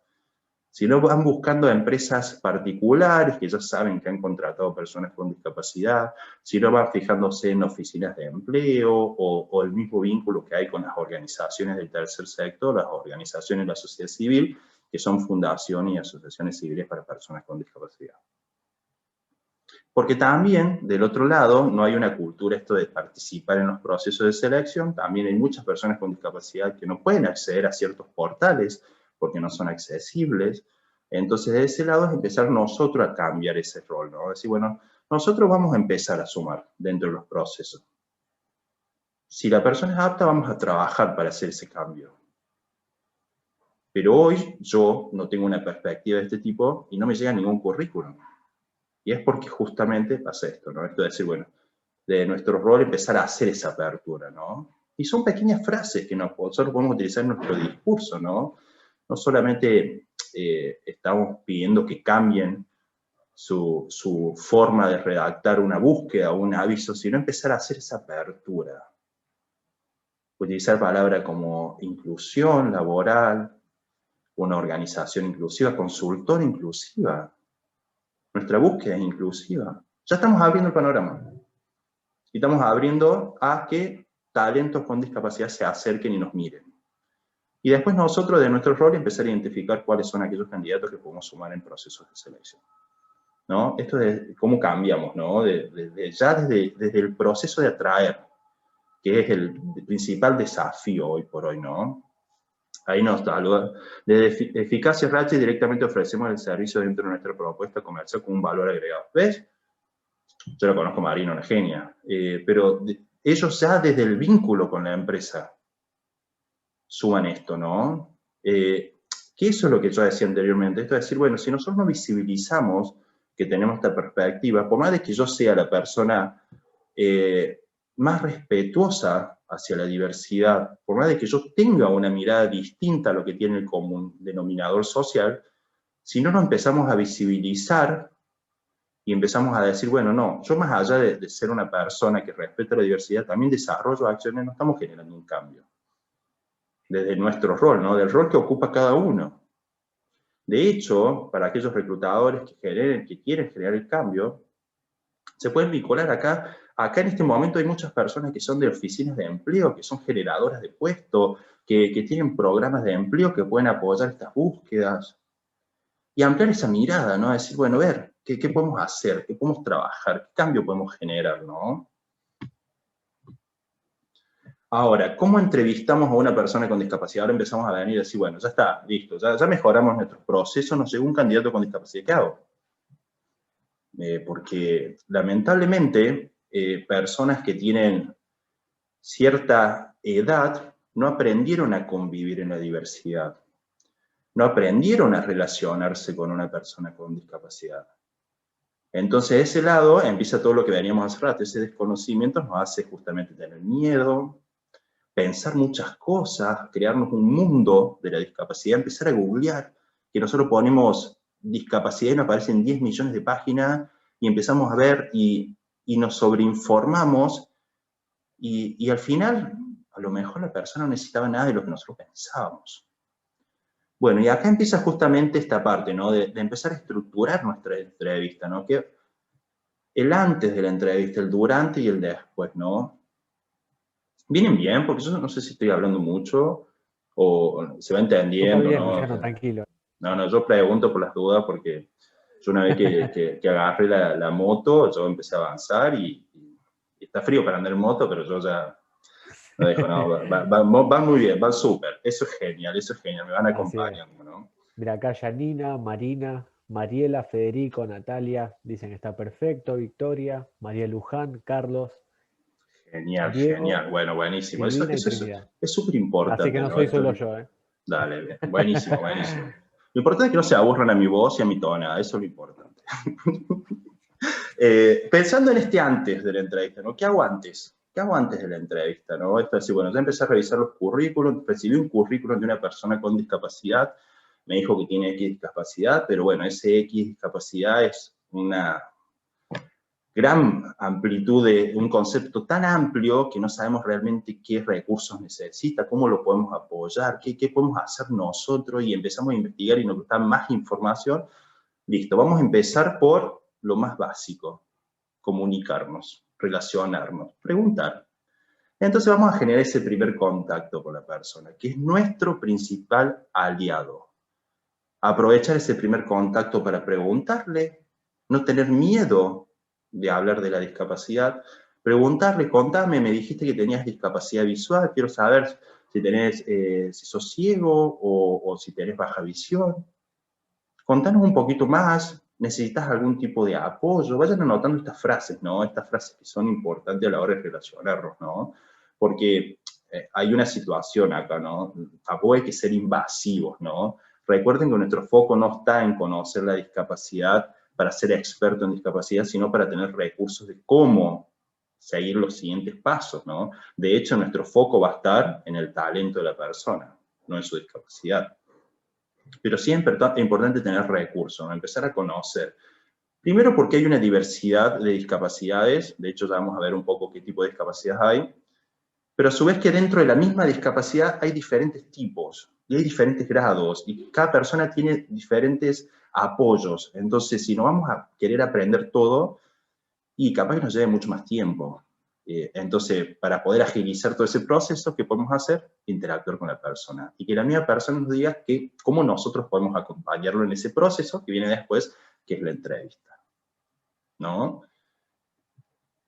Si no, van buscando a empresas particulares que ya saben que han contratado personas con discapacidad, si no, van fijándose en oficinas de empleo o el mismo vínculo que hay con las organizaciones del tercer sector, las organizaciones de la sociedad civil, que son fundaciones y asociaciones civiles para personas con discapacidad. Porque también, del otro lado, no hay una cultura esto de participar en los procesos de selección. También hay muchas personas con discapacidad que no pueden acceder a ciertos portales porque no son accesibles. Entonces, de ese lado es empezar nosotros a cambiar ese rol, ¿no? Decir, bueno, nosotros vamos a empezar a sumar dentro de los procesos. Si la persona es apta, vamos a trabajar para hacer ese cambio. Pero hoy yo no tengo una perspectiva de este tipo y no me llega ningún currículum. Y es porque justamente pasa esto, ¿no? Esto de decir, bueno, de nuestro rol empezar a hacer esa apertura, ¿no? Y son pequeñas frases que nosotros podemos utilizar en nuestro discurso, ¿no? No solamente estamos pidiendo que cambien su forma de redactar una búsqueda o un aviso, sino empezar a hacer esa apertura. Utilizar palabras como inclusión laboral, una organización inclusiva, consultora inclusiva. Nuestra búsqueda es inclusiva. Ya estamos abriendo el panorama. Y estamos abriendo a que talentos con discapacidad se acerquen y nos miren. Y después nosotros, de nuestro rol, empezar a identificar cuáles son aquellos candidatos que podemos sumar en procesos de selección, ¿no? Esto de cómo cambiamos, ¿no? Desde el proceso de atraer, que es el principal desafío hoy por hoy, ¿no? Ahí nos da algo. Desde Eficacia Ratchet directamente ofrecemos el servicio dentro de nuestra propuesta comercial con un valor agregado. ¿Ves? Yo lo conozco a Marina, una genia. Pero ellos ya desde el vínculo con la empresa suman esto, ¿no? Que eso es lo que yo decía anteriormente. Esto es decir, bueno, si nosotros no visibilizamos que tenemos esta perspectiva, por más de que yo sea la persona más respetuosa hacia la diversidad, por más de que yo tenga una mirada distinta a lo que tiene el común denominador social, si no nos empezamos a visibilizar y empezamos a decir, bueno, no, yo más allá de ser una persona que respeta la diversidad, también desarrollo acciones, no estamos generando un cambio. Desde nuestro rol, ¿no? Del rol que ocupa cada uno. De hecho, para aquellos reclutadores que quieren generar el cambio, se pueden vincular acá acá en este momento hay muchas personas que son de oficinas de empleo, que son generadoras de puestos, que tienen programas de empleo que pueden apoyar estas búsquedas. Y ampliar esa mirada, ¿no? Decir, bueno, a ver, ¿qué podemos hacer? ¿Qué podemos trabajar? ¿Qué cambio podemos generar, no? Ahora, ¿cómo entrevistamos a una persona con discapacidad? Ahora empezamos a venir y decir, bueno, ya está, listo, ya mejoramos nuestros procesos, nos llegó un candidato con discapacidad, ¿qué hago? Porque lamentablemente personas que tienen cierta edad no aprendieron a convivir en la diversidad, no aprendieron a relacionarse con una persona con discapacidad. Entonces, de ese lado empieza todo lo que veníamos hace rato, ese desconocimiento nos hace justamente tener miedo, pensar muchas cosas, crearnos un mundo de la discapacidad, empezar a googlear, que nosotros ponemos discapacidad y nos aparecen 10 millones de páginas y empezamos a ver y nos sobreinformamos y al final a lo mejor la persona no necesitaba nada de lo que nosotros pensábamos. Bueno, y acá empieza justamente esta parte, ¿no? De empezar a estructurar nuestra entrevista, ¿no? Que el antes de la entrevista, el durante y el después, ¿no? Vienen bien, porque yo no sé si estoy hablando mucho o se va Súper entendiendo, bien, ¿no? O Luciano, sea, tranquilo. no, yo pregunto por las dudas porque yo una vez que agarré la moto, yo empecé a avanzar y está frío para andar en moto, pero yo ya no dejo, no, va muy bien, va súper, eso es genial, me van Así es. acompañando, ¿no? Mira, acá Janina, Marina, Mariela, Federico, Natalia, dicen que está perfecto, Victoria, María Luján, Carlos, Genial, Diego, genial, bueno, buenísimo, eso Silvina y Trinidad. es súper Así que importante, no ¿no? soy Esto, solo yo, ¿eh? dale, bien, buenísimo, buenísimo. Lo importante es que no se aburran a mi voz y a mi tonada, eso es lo importante. Pensando en este antes de la entrevista, ¿no? ¿Qué hago antes? ¿Qué hago antes de la entrevista? ¿No? Esto es decir, bueno, ya empecé a revisar los currículos, recibí un currículum de una persona con discapacidad, me dijo que tiene X discapacidad, pero bueno, ese X discapacidad es una gran amplitud de un concepto tan amplio que no sabemos realmente qué recursos necesita, cómo lo podemos apoyar, qué podemos hacer nosotros y empezamos a investigar y nos da más información. Listo, vamos a empezar por lo más básico, comunicarnos, relacionarnos, preguntar. Entonces vamos a generar ese primer contacto con la persona, que es nuestro principal aliado. Aprovechar ese primer contacto para preguntarle, no tener miedo de hablar de la discapacidad, preguntarle, contame, me dijiste que tenías discapacidad visual, quiero saber si tenés, si sos ciego o si tenés baja visión. Contanos un poquito más, necesitas algún tipo de apoyo, vayan anotando estas frases, ¿no? Estas frases que son importantes a la hora de relacionarnos, ¿no? Porque hay una situación acá, ¿no? Tampoco hay que ser invasivos, ¿no? Recuerden que nuestro foco no está en conocer la discapacidad para ser experto en discapacidad, sino para tener recursos de cómo seguir los siguientes pasos, ¿no? De hecho, nuestro foco va a estar en el talento de la persona, no en su discapacidad. Pero sí es importante tener recursos, ¿no? Empezar a conocer. Primero porque hay una diversidad de discapacidades, de hecho ya vamos a ver un poco qué tipo de discapacidad hay, pero a su vez que dentro de la misma discapacidad hay diferentes tipos, y hay diferentes grados, y cada persona tiene diferentes apoyos. Entonces, si no vamos a querer aprender todo, y capaz que nos lleve mucho más tiempo. Entonces, para poder agilizar todo ese proceso, ¿qué podemos hacer? Interactuar con la persona. Y que la misma persona nos diga cómo nosotros podemos acompañarlo en ese proceso que viene después, que es la entrevista. ¿No?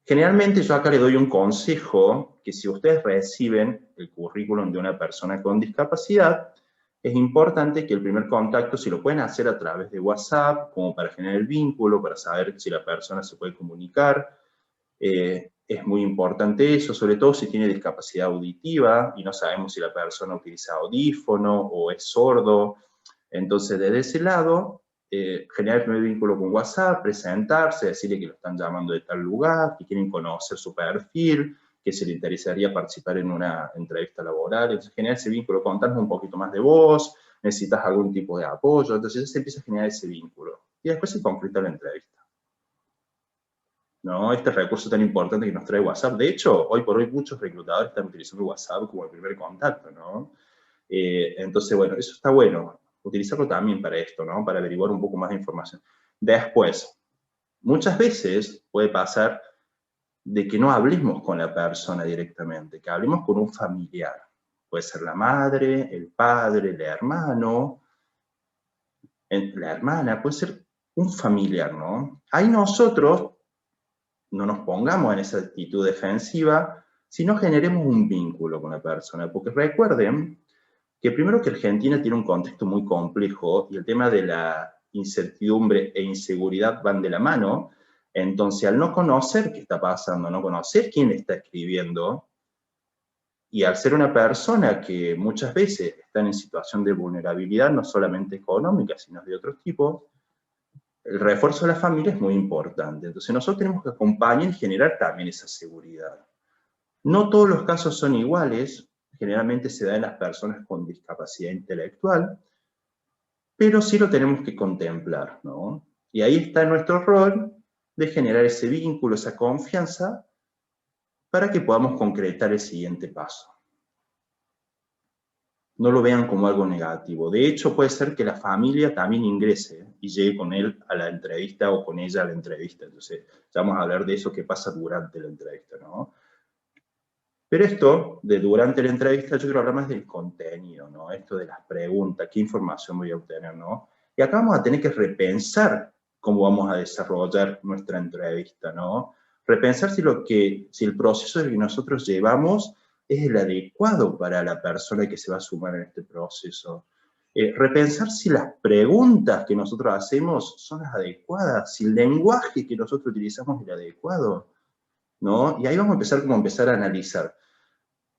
Generalmente yo acá le doy un consejo, que si ustedes reciben el currículum de una persona con discapacidad, es importante que el primer contacto, si lo pueden hacer a través de WhatsApp, como para generar el vínculo, para saber si la persona se puede comunicar, es muy importante eso, sobre todo si tiene discapacidad auditiva y no sabemos si la persona utiliza audífono o es sordo. Entonces, desde ese lado, generar el primer vínculo con WhatsApp, presentarse, decirle que lo están llamando de tal lugar, que quieren conocer su perfil, que se le interesaría participar en una entrevista laboral. Entonces, generar ese vínculo, contarnos un poquito más de vos, necesitas algún tipo de apoyo. Entonces, ya se empieza a generar ese vínculo. Y después se concreta la entrevista. ¿No? Este recurso tan importante que nos trae WhatsApp. De hecho, hoy por hoy muchos reclutadores están utilizando WhatsApp como el primer contacto, ¿no? Entonces, bueno, eso está bueno. Utilizarlo también para esto, ¿no? Para averiguar un poco más de información. Después, muchas veces puede pasar de que no hablemos con la persona directamente, que hablemos con un familiar. Puede ser la madre, el padre, el hermano, la hermana, puede ser un familiar, ¿no? Ahí nosotros no nos pongamos en esa actitud defensiva, sino generemos un vínculo con la persona, porque recuerden que primero que Argentina tiene un contexto muy complejo y el tema de la incertidumbre e inseguridad van de la mano. Entonces, al no conocer qué está pasando, no conocer quién está escribiendo, y al ser una persona que muchas veces está en situación de vulnerabilidad, no solamente económica, sino de otros tipos, el refuerzo de la familia es muy importante. Entonces, nosotros tenemos que acompañar y generar también esa seguridad. No todos los casos son iguales, generalmente se da en las personas con discapacidad intelectual, pero sí lo tenemos que contemplar, ¿no? Y ahí está nuestro rol de generar ese vínculo, esa confianza, para que podamos concretar el siguiente paso. No lo vean como algo negativo. De hecho, puede ser que la familia también ingrese y llegue con él a la entrevista o con ella a la entrevista. Entonces, ya vamos a hablar de eso que pasa durante la entrevista, ¿no? Pero esto, de durante la entrevista, yo quiero hablar más del contenido, ¿no? Esto de las preguntas, qué información voy a obtener, ¿no? Y acá vamos a tener que repensar cómo vamos a desarrollar nuestra entrevista, ¿no? Repensar si el proceso que nosotros llevamos es el adecuado para la persona que se va a sumar en este proceso. Repensar si las preguntas que nosotros hacemos son las adecuadas, si el lenguaje que nosotros utilizamos es el adecuado, ¿no? Y ahí vamos a empezar a analizar.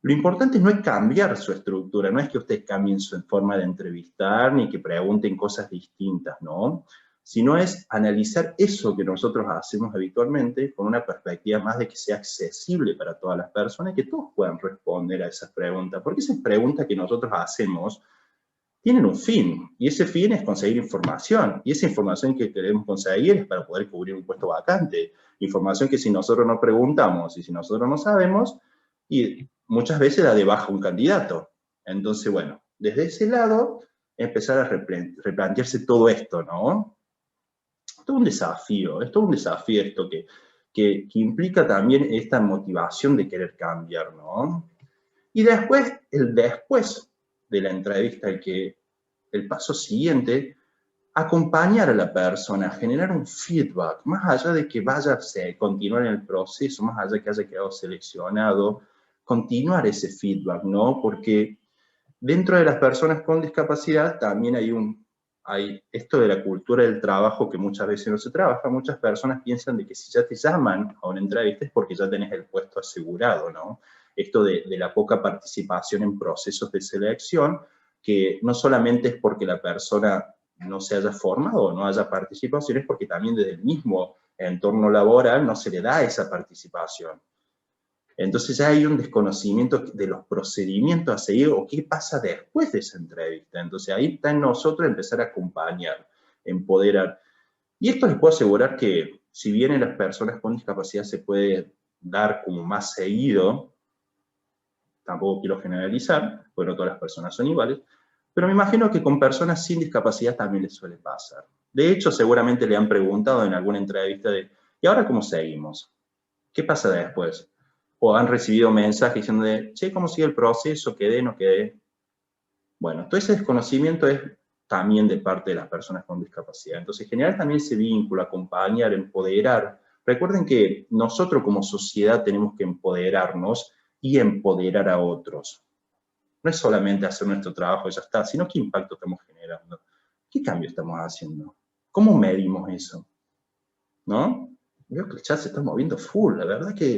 Lo importante no es cambiar su estructura, no es que ustedes cambien su forma de entrevistar, ni que pregunten cosas distintas, ¿no? Sino es analizar eso que nosotros hacemos habitualmente con una perspectiva más de que sea accesible para todas las personas y que todos puedan responder a esas preguntas. Porque esas preguntas que nosotros hacemos tienen un fin, y ese fin es conseguir información, y esa información que queremos conseguir es para poder cubrir un puesto vacante. Información que si nosotros no preguntamos y si nosotros no sabemos, y muchas veces da de baja un candidato. Entonces, bueno, desde ese lado, empezar a replantearse todo esto, ¿no? Es todo un desafío, es todo un desafío esto que implica también esta motivación de querer cambiar, ¿no? Y después, el después de la entrevista, el paso siguiente, acompañar a la persona, generar un feedback, más allá de que vaya a continuar en el proceso, más allá de que haya quedado seleccionado, continuar ese feedback, ¿no? Porque dentro de las personas con discapacidad también hay esto de la cultura del trabajo que muchas veces no se trabaja. Muchas personas piensan de que si ya te llaman a una entrevista es porque ya tenés el puesto asegurado, ¿no? Esto de la poca participación en procesos de selección, que no solamente es porque la persona no se haya formado o no haya participado, sino es porque también desde el mismo entorno laboral no se le da esa participación. Entonces ya hay un desconocimiento de los procedimientos a seguir o qué pasa después de esa entrevista. Entonces ahí está en nosotros empezar a acompañar, empoderar. Y esto les puedo asegurar que si bien en las personas con discapacidad se puede dar como más seguido, tampoco quiero generalizar, porque no todas las personas son iguales, pero me imagino que con personas sin discapacidad también les suele pasar. De hecho, seguramente le han preguntado en alguna entrevista de, ¿y ahora cómo seguimos? ¿Qué pasa después? O han recibido mensajes diciendo de, che, ¿cómo sigue el proceso? ¿Quedé, no quedé? Bueno, todo ese desconocimiento es también de parte de las personas con discapacidad. Entonces, generar también ese vínculo, acompañar, empoderar. Recuerden que nosotros como sociedad tenemos que empoderarnos y empoderar a otros. No es solamente hacer nuestro trabajo y ya está, sino qué impacto estamos generando. ¿Qué cambio estamos haciendo? ¿Cómo medimos eso? ¿No? Veo que el chat se está moviendo full, la verdad que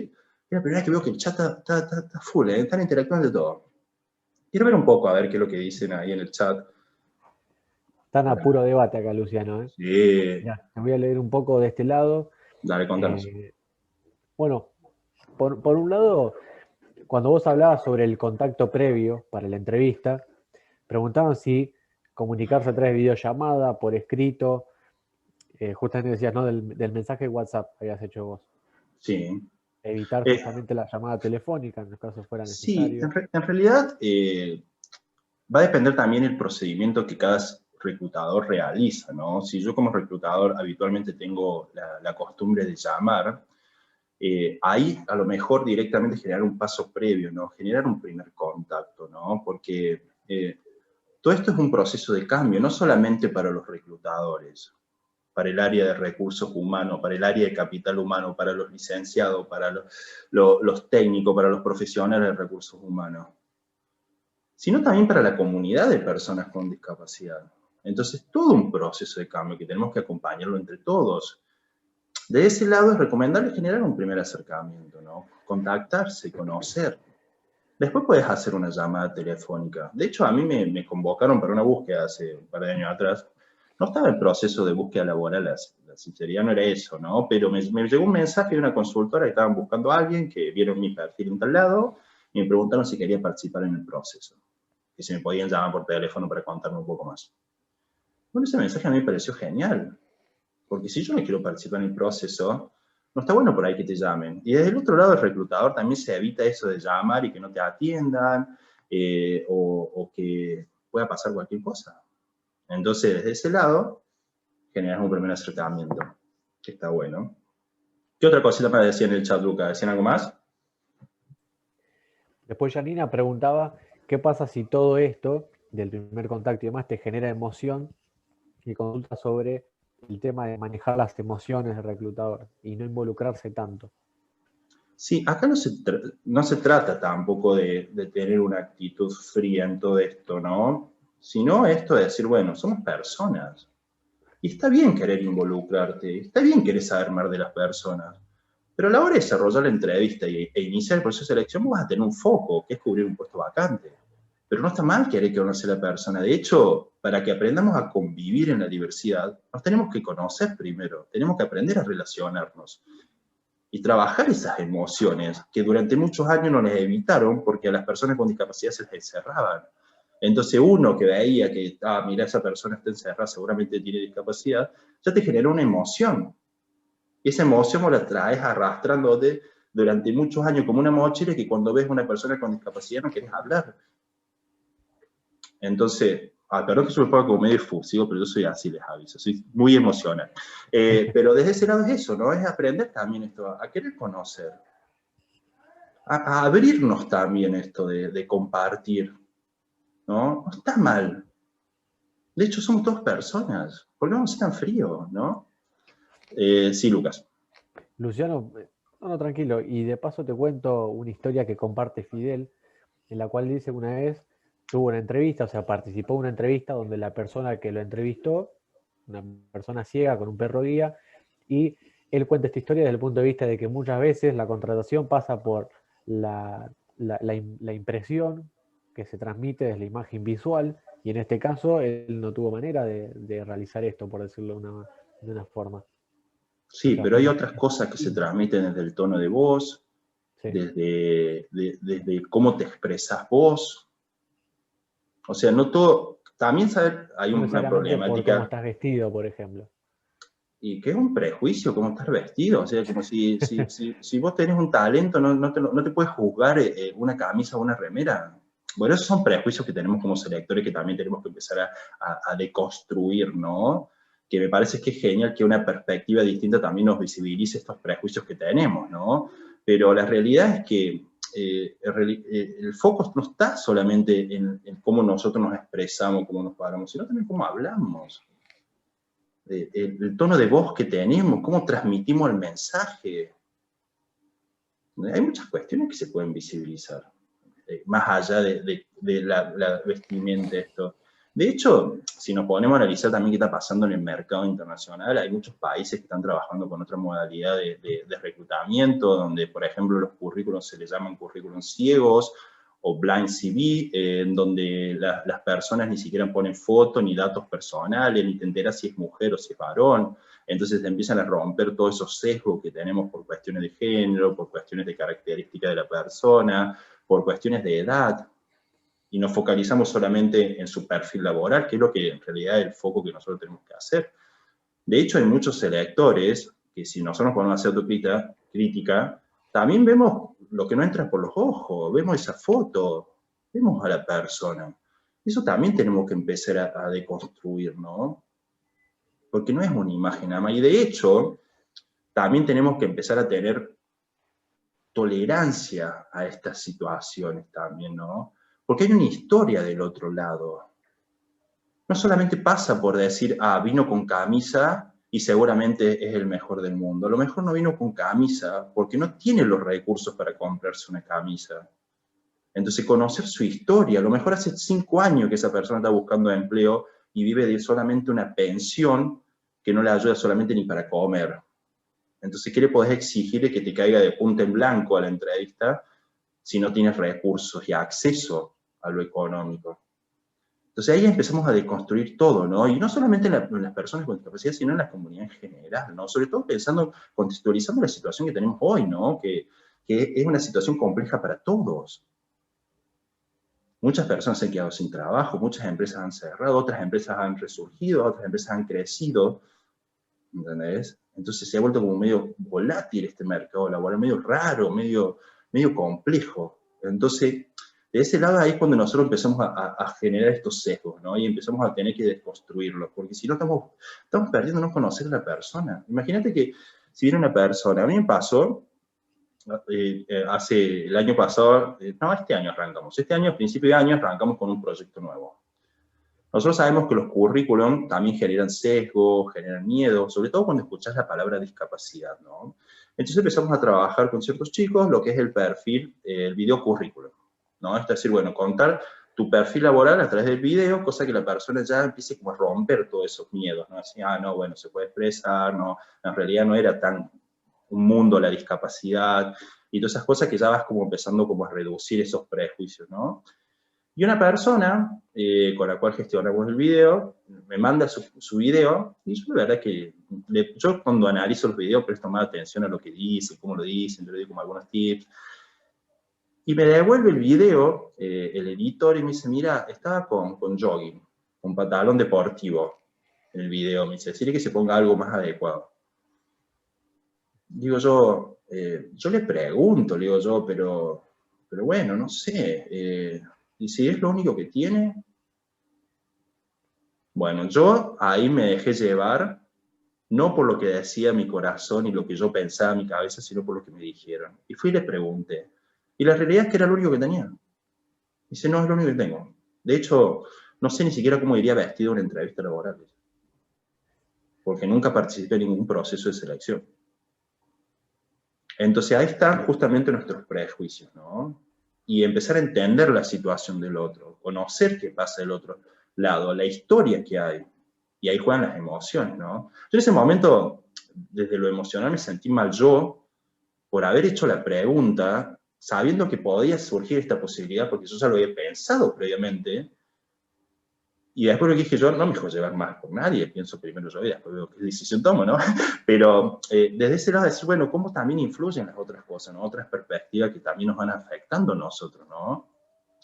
es la primera vez que veo que el chat está full, están interactuando de todo. Quiero ver un poco a ver qué es lo que dicen ahí en el chat. Están a puro debate acá, Luciano, ¿eh? Sí, Ya, te voy a leer un poco de este lado. dale, contanos. Bueno, por un lado, cuando vos hablabas sobre el contacto previo para la entrevista, preguntaban si comunicarse a través de videollamada, por escrito, justamente decías, ¿no? Del mensaje de WhatsApp habías hecho vos. Sí. Evitar justamente la llamada telefónica en el caso fuera Sí, necesario. en realidad va a depender también el procedimiento que cada reclutador realiza, ¿no? Si yo como reclutador habitualmente tengo la costumbre de llamar, ahí a lo mejor directamente generar un paso previo, ¿no? Generar un primer contacto, ¿no? Porque todo esto es un proceso de cambio, no solamente para los reclutadores, para el área de recursos humanos, para el área de capital humano, para los licenciados, para los técnicos, para los profesionales de recursos humanos, sino también para la comunidad de personas con discapacidad. Entonces, todo un proceso de cambio que tenemos que acompañarlo entre todos. De ese lado es recomendable generar un primer acercamiento, ¿no? Contactarse, conocer. Después puedes hacer una llamada telefónica. De hecho, a mí me convocaron para una búsqueda hace un par de años atrás. No estaba en proceso de búsqueda laboral, la sinceridad no era eso, ¿no? Pero me llegó un mensaje de una consultora que estaban buscando a alguien, que vieron mi perfil en tal lado, y me preguntaron si quería participar en el proceso. Que si me podían llamar por teléfono para contarme un poco más. Bueno, ese mensaje a mí me pareció genial. Porque si yo no quiero participar en el proceso, no está bueno por ahí que te llamen. Y desde el otro lado, el reclutador también se evita eso de llamar y que no te atiendan, o que pueda pasar cualquier cosa. Entonces, desde ese lado, generas un primer acercamiento, que está bueno. ¿Qué otra cosita me decía en el chat, Luca? ¿Decían algo más? Después Janina preguntaba, ¿qué pasa si todo esto, del primer contacto y demás, te genera emoción? Y consulta sobre el tema de manejar las emociones del reclutador y no involucrarse tanto. Sí, acá no se trata tampoco de tener una actitud fría en todo esto, ¿no? Sino esto de decir, bueno, somos personas. Y está bien querer involucrarte, está bien querer saber más de las personas. Pero a la hora de desarrollar la entrevista e iniciar el proceso de selección, vos vas a tener un foco, que es cubrir un puesto vacante. Pero no está mal querer conocer a la persona. De hecho, para que aprendamos a convivir en la diversidad, nos tenemos que conocer primero, tenemos que aprender a relacionarnos y trabajar esas emociones que durante muchos años nos les evitaron porque a las personas con discapacidad se les encerraban. Entonces uno que veía que, mira, esa persona está encerrada, seguramente tiene discapacidad, ya te generó una emoción. Y esa emoción vos la traes arrastrándote durante muchos años como una mochila que cuando ves a una persona con discapacidad no querés hablar. Entonces, perdón que yo me ponga como medio efusivo, pero yo soy así, les aviso, soy muy emocional. Pero desde ese lado es eso, ¿no? Es aprender también esto, a querer conocer, a abrirnos también esto de compartir, ¿no? No está mal. De hecho, somos todas personas. ¿Por qué vamos a ser tan fríos, no? Sí, Lucas. Luciano, no, tranquilo. Y de paso te cuento una historia que comparte Fidel, en la cual dice una vez, tuvo una entrevista, o sea, participó en una entrevista donde la persona que lo entrevistó, una persona ciega con un perro guía, y él cuenta esta historia desde el punto de vista de que muchas veces la contratación pasa por la impresión que se transmite desde la imagen visual, y en este caso él no tuvo manera de realizar esto, por decirlo de una forma. O Sí, sea, pero fue hay una otras cosas que se transmiten desde el tono de voz, sí. desde cómo te expresas vos. O sea, no todo, también saber, hay No una necesariamente por cómo problemática, estás vestido, por ejemplo. y que es un prejuicio cómo estás vestido. O sea, como si vos tenés un talento, no te puedes juzgar una camisa o una remera. Bueno, esos son prejuicios que tenemos como selectores que también tenemos que empezar a deconstruir, ¿no? Que me parece que es genial que una perspectiva distinta también nos visibilice estos prejuicios que tenemos, ¿no? Pero la realidad es que el foco no está solamente en cómo nosotros nos expresamos, cómo nos paramos, sino también cómo hablamos. El tono de voz que tenemos, cómo transmitimos el mensaje. Hay muchas cuestiones que se pueden visibilizar, más allá de la vestimenta. Esto. De hecho, si nos ponemos a analizar también qué está pasando en el mercado internacional, hay muchos países que están trabajando con otra modalidad de reclutamiento, donde, por ejemplo, los currículos se les llaman currículos ciegos, o blind CV, en donde las personas ni siquiera ponen foto ni datos personales, ni te enteras si es mujer o si es varón. Entonces empiezan a romper todos esos sesgos que tenemos por cuestiones de género, por cuestiones de característica de la persona, por cuestiones de edad, y nos focalizamos solamente en su perfil laboral, que es lo que en realidad es el foco que nosotros tenemos que hacer. De hecho, hay muchos selectores que si nosotros nos ponemos a hacer autocrítica, también vemos lo que no entra por los ojos, vemos esa foto, vemos a la persona. Eso también tenemos que empezar a deconstruir, ¿no? Porque no es una imagen nada más. Y de hecho, también tenemos que empezar a tener tolerancia a estas situaciones también, ¿no? Porque hay una historia del otro lado. No solamente pasa por decir, ah, vino con camisa y seguramente es el mejor del mundo. A lo mejor no vino con camisa porque no tiene los recursos para comprarse una camisa. Entonces, conocer su historia. A lo mejor hace 5 años que esa persona está buscando empleo y vive de solamente una pensión que no le ayuda solamente ni para comer. Entonces, ¿qué le podés exigir que te caiga de punta en blanco a la entrevista si no tienes recursos y acceso a lo económico? Entonces ahí empezamos a deconstruir todo, ¿no? Y no solamente en las personas con discapacidad, sino en la comunidad en general, ¿no? Sobre todo pensando, contextualizando la situación que tenemos hoy, ¿no? Que es una situación compleja para todos. Muchas personas se han quedado sin trabajo, muchas empresas han cerrado, otras empresas han resurgido, otras empresas han crecido, ¿entendés? Entonces se ha vuelto como medio volátil este mercado laboral, medio raro, medio complejo. Entonces, de ese lado ahí es cuando nosotros empezamos a generar estos sesgos, ¿no? Y empezamos a tener que desconstruirlos, porque si no estamos perdiendo no conocer a la persona. Imagínate que si viene una persona, a mí me pasó, el año pasado, no, este año arrancamos, a principio de año arrancamos con un proyecto nuevo. Nosotros sabemos que los currículum también generan sesgo, generan miedo, sobre todo cuando escuchas la palabra discapacidad, ¿no? Entonces empezamos a trabajar con ciertos chicos lo que es el perfil, el video currículum, ¿no? Es decir, bueno, contar tu perfil laboral a través del video, cosa que la persona ya empiece como a romper todos esos miedos, ¿no? Así, ah, no, bueno, se puede expresar, no, en realidad no era tan un mundo la discapacidad, y todas esas cosas que ya vas como empezando como a reducir esos prejuicios, ¿no? Y una persona con la cual gestionamos el video, me manda su video, y yo la verdad que yo cuando analizo los videos presto más atención a lo que dice, cómo lo dicen, le doy como algunos tips. Y me devuelve el video, el editor, y me dice, mira, estaba con jogging, con pantalón deportivo en el video. Me dice, decirle que se ponga algo más adecuado. Digo yo le pregunto, digo yo, pero bueno, no sé, y si es lo único que tiene. Bueno, yo ahí me dejé llevar, no por lo que decía mi corazón y lo que yo pensaba en mi cabeza, sino por lo que me dijeron. Y fui y le pregunté. Y la realidad es que era lo único que tenía. Dice, no, es lo único que tengo. De hecho, no sé ni siquiera cómo iría vestido en una entrevista laboral. Porque nunca participé en ningún proceso de selección. Entonces ahí están justamente nuestros prejuicios, ¿no? Y empezar a entender la situación del otro, conocer qué pasa del otro lado, la historia que hay. Y ahí juegan las emociones, ¿no? Yo en ese momento, desde lo emocional, me sentí mal yo por haber hecho la pregunta, sabiendo que podía surgir esta posibilidad, porque yo ya lo había pensado previamente. Y después lo que dije yo, no me dejo llevar más por nadie, pienso primero yo y después veo qué decisión tomo, ¿no? Pero desde ese lado decir, bueno, cómo también influyen las otras cosas, ¿no? Otras perspectivas que también nos van afectando a nosotros, ¿no?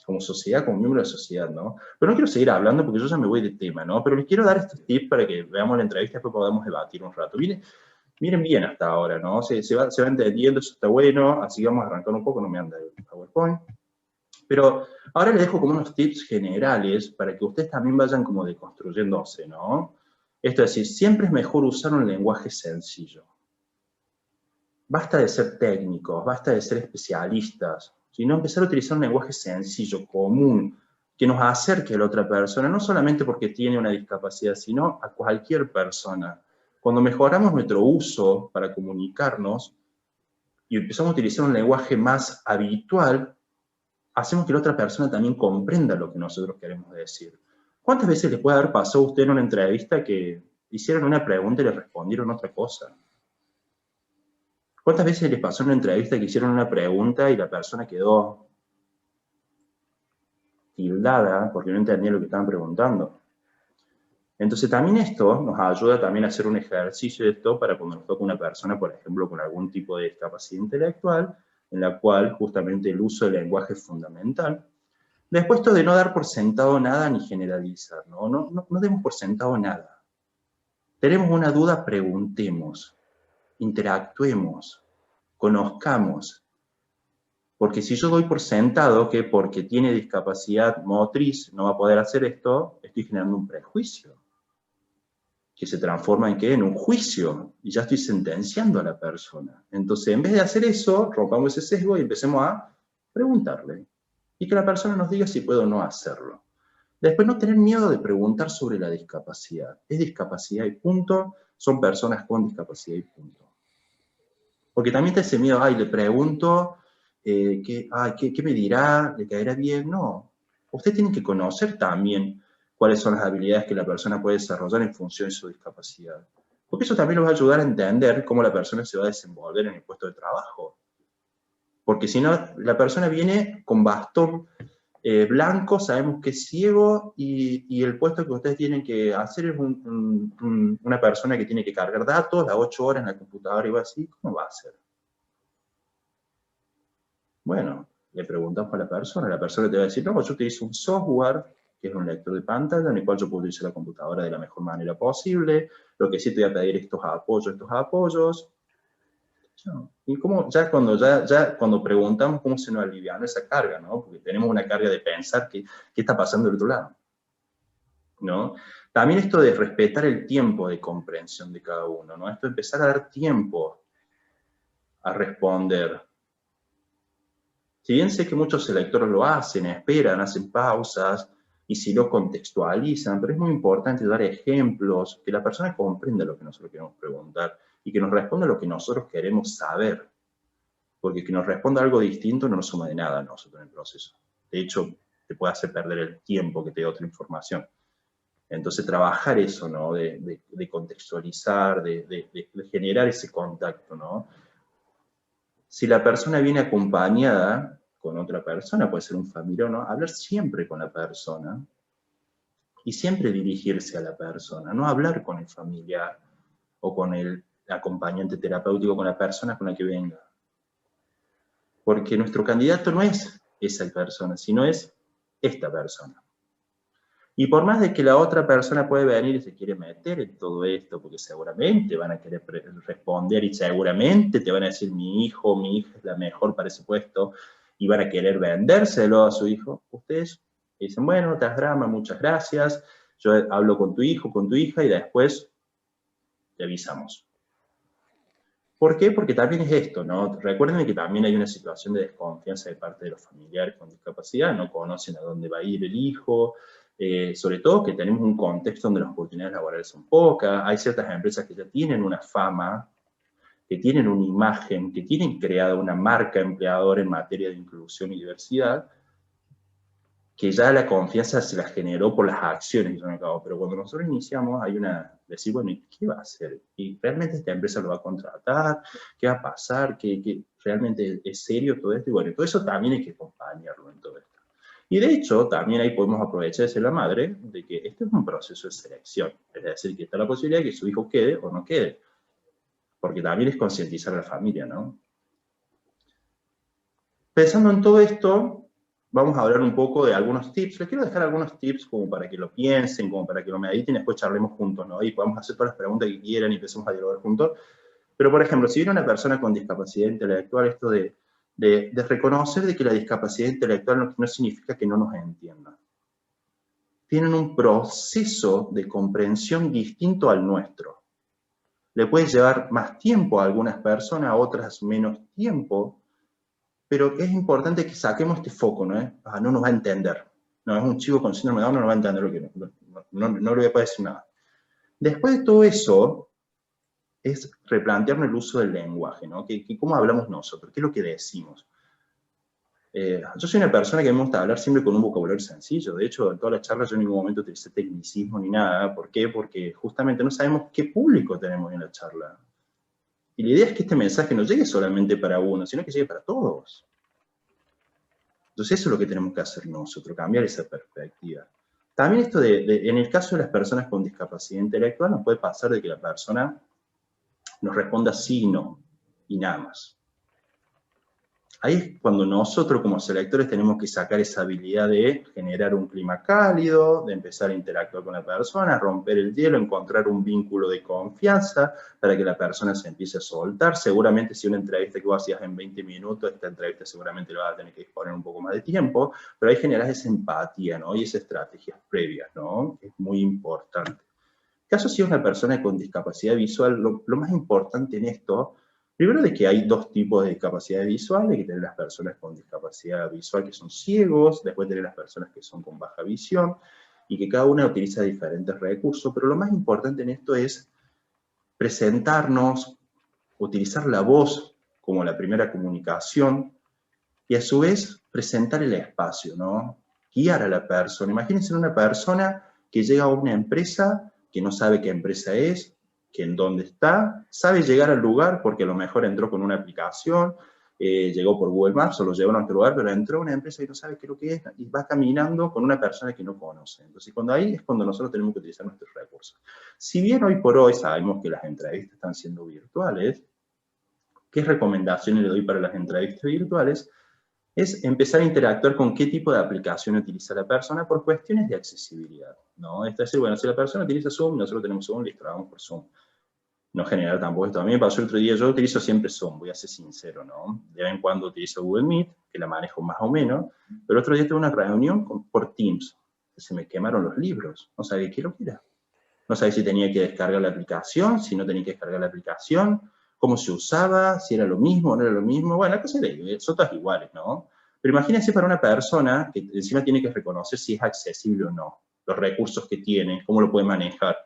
Como sociedad, como miembro de la sociedad, ¿no? Pero no quiero seguir hablando porque yo ya me voy de tema, ¿no? Pero les quiero dar estos tips para que veamos la entrevista y después podamos debatir un rato. Miren bien hasta ahora, ¿no? Se va entendiendo, eso está bueno, así vamos a arrancar un poco, no me anda el PowerPoint. Pero ahora les dejo como unos tips generales para que ustedes también vayan como deconstruyéndose, ¿no? Esto es decir, siempre es mejor usar un lenguaje sencillo. Basta de ser técnicos, basta de ser especialistas, sino empezar a utilizar un lenguaje sencillo, común, que nos acerque a la otra persona, no solamente porque tiene una discapacidad, sino a cualquier persona. Cuando mejoramos nuestro uso para comunicarnos y empezamos a utilizar un lenguaje más habitual, hacemos que la otra persona también comprenda lo que nosotros queremos decir. ¿Cuántas veces le puede haber pasado a usted en una entrevista que hicieron una pregunta y le respondieron otra cosa? ¿Cuántas veces les pasó en una entrevista que hicieron una pregunta y la persona quedó tildada porque no entendía lo que estaban preguntando? Entonces también esto nos ayuda también a hacer un ejercicio de esto para cuando nos toca una persona, por ejemplo, con algún tipo de discapacidad intelectual, en la cual justamente el uso del lenguaje es fundamental. Después esto de no dar por sentado nada ni generalizar, ¿no? No demos por sentado nada. Tenemos una duda, preguntemos, interactuemos, conozcamos. Porque si yo doy por sentado que porque tiene discapacidad motriz no va a poder hacer esto, estoy generando un prejuicio. que se transforma en ¿qué? En un juicio, y ya estoy sentenciando a la persona. Entonces, en vez de hacer eso, rompamos ese sesgo y empecemos a preguntarle, y que la persona nos diga si puede o no hacerlo. Después, no tener miedo de preguntar sobre la discapacidad. Es discapacidad y punto, son personas con discapacidad y punto. Porque también está ese miedo, ay, le pregunto, ¿qué me dirá? ¿Le caerá bien? No. Usted tiene que conocer también cuáles son las habilidades que la persona puede desarrollar en función de su discapacidad. Porque eso también nos va a ayudar a entender cómo la persona se va a desenvolver en el puesto de trabajo. Porque si no, la persona viene con bastón blanco, sabemos que es ciego, y el puesto que ustedes tienen que hacer es una persona que tiene que cargar datos las 8 horas en la computadora y va así, ¿cómo va a hacer? Bueno, le preguntamos a la persona te va a decir, no, yo utilizo un software, que es un lector de pantalla, en el cual yo puedo utilizar la computadora de la mejor manera posible, lo que sí te voy a pedir estos apoyos. Y como cuando preguntamos cómo se nos aliviana esa carga, ¿no? Porque tenemos una carga de pensar qué está pasando del otro lado, ¿no? También esto de respetar el tiempo de comprensión de cada uno, ¿no? Esto de empezar a dar tiempo a responder. Si bien sé que muchos selectores lo hacen, esperan, hacen pausas, y si lo contextualizan, pero es muy importante dar ejemplos, que la persona comprenda lo que nosotros queremos preguntar, y que nos responda lo que nosotros queremos saber. Porque que nos responda algo distinto no nos suma de nada a nosotros en el proceso. De hecho, te puede hacer perder el tiempo que te dé otra información. Entonces, trabajar eso, ¿no? De contextualizar, de generar ese contacto, ¿no? Si la persona viene acompañada con otra persona, puede ser un familiar o no, hablar siempre con la persona y siempre dirigirse a la persona, no hablar con el familiar o con el acompañante terapéutico, con la persona con la que venga. Porque nuestro candidato no es esa persona, sino es esta persona. Y por más de que la otra persona puede venir y se quiere meter en todo esto, porque seguramente van a querer responder y seguramente te van a decir mi hijo o mi hija es la mejor para ese puesto, y van a querer vendérselo a su hijo, ustedes dicen, bueno, no te das drama, muchas gracias, yo hablo con tu hijo, con tu hija, y después te avisamos. ¿Por qué? Porque también es esto, ¿no? Recuerden que también hay una situación de desconfianza de parte de los familiares con discapacidad, no conocen a dónde va a ir el hijo, sobre todo que tenemos un contexto donde las oportunidades laborales son pocas, hay ciertas empresas que ya tienen una fama, que tienen una imagen, que tienen creada una marca empleadora en materia de inclusión y diversidad, que ya la confianza se la generó por las acciones que llevan a cabo. Pero cuando nosotros iniciamos, hay decir, bueno, ¿y qué va a hacer? ¿Y realmente esta empresa lo va a contratar? ¿Qué va a pasar? ¿Qué realmente es serio todo esto? Y bueno, todo eso también hay que acompañarlo en todo esto. Y de hecho, también ahí podemos aprovechar de ser la madre, de que este es un proceso de selección. Es decir, que está la posibilidad de que su hijo quede o no quede. Porque también es concientizar a la familia, ¿no? Pensando en todo esto, vamos a hablar un poco de algunos tips. Les quiero dejar algunos tips como para que lo piensen, como para que lo mediten, y después charlemos juntos, ¿no? Y podamos hacer todas las preguntas que quieran y empecemos a dialogar juntos. Pero, por ejemplo, si viene una persona con discapacidad intelectual, esto de reconocer de que la discapacidad intelectual no significa que no nos entiendan. Tienen un proceso de comprensión distinto al nuestro. Le puede llevar más tiempo a algunas personas, a otras menos tiempo, pero es importante que saquemos este foco, ¿no? No nos va a entender. No, es un chico con síndrome de Down, no nos va a entender lo que no le voy a poder decir nada. Después de todo eso, es replantearnos el uso del lenguaje, ¿no? ¿Cómo hablamos nosotros? ¿Qué es lo que decimos? Yo soy una persona que me gusta hablar siempre con un vocabulario sencillo. De hecho, en todas las charlas yo en ningún momento utilicé tecnicismo ni nada. ¿Por qué? Porque justamente no sabemos qué público tenemos en la charla. Y la idea es que este mensaje no llegue solamente para uno, sino que llegue para todos. Entonces eso es lo que tenemos que hacer nosotros, cambiar esa perspectiva. También esto en el caso de las personas con discapacidad intelectual, nos puede pasar de que la persona nos responda sí y no, y nada más. Ahí es cuando nosotros como selectores tenemos que sacar esa habilidad de generar un clima cálido, de empezar a interactuar con la persona, romper el hielo, encontrar un vínculo de confianza para que la persona se empiece a soltar. Seguramente si una entrevista que vos hacías en 20 minutos, esta entrevista seguramente lo vas a tener que disponer un poco más de tiempo, pero ahí generás esa empatía, ¿no? Y esas estrategias previas, ¿no? Es muy importante. caso si es una persona con discapacidad visual, lo más importante en esto, primero de que hay dos tipos de discapacidad visual, hay que tener las personas con discapacidad visual que son ciegos, después tener las personas que son con baja visión, y que cada una utiliza diferentes recursos, pero lo más importante en esto es presentarnos, utilizar la voz como la primera comunicación, y a su vez presentar el espacio, ¿no? Guiar a la persona. Imagínense una persona que llega a una empresa, que no sabe qué empresa es, que en dónde está, sabe llegar al lugar porque a lo mejor entró con una aplicación, llegó por Google Maps o lo llevó a otro lugar, pero entró a una empresa y no sabe qué es lo que es, y va caminando con una persona que no conoce. Entonces, ahí es cuando nosotros tenemos que utilizar nuestros recursos. Si bien hoy por hoy sabemos que las entrevistas están siendo virtuales, ¿qué recomendaciones le doy para las entrevistas virtuales? Es empezar a interactuar con qué tipo de aplicación utiliza la persona por cuestiones de accesibilidad, ¿no? Es decir, bueno, si la persona utiliza Zoom, nosotros tenemos Zoom, listo, vamos por Zoom. No generar tampoco esto. A mí me pasó el otro día, yo utilizo siempre Zoom, voy a ser sincero, ¿no? De vez en cuando utilizo Google Meet, que la manejo más o menos, pero el otro día tuve una reunión por Teams, se me quemaron los libros, no sabía qué lo que era. No sabía si tenía que descargar la aplicación, si no tenía que descargar la aplicación, cómo se usaba, si era lo mismo o no era lo mismo. Bueno, la cosa son todas iguales, ¿no? Pero imagínense para una persona que encima tiene que reconocer si es accesible o no, los recursos que tiene, cómo lo puede manejar.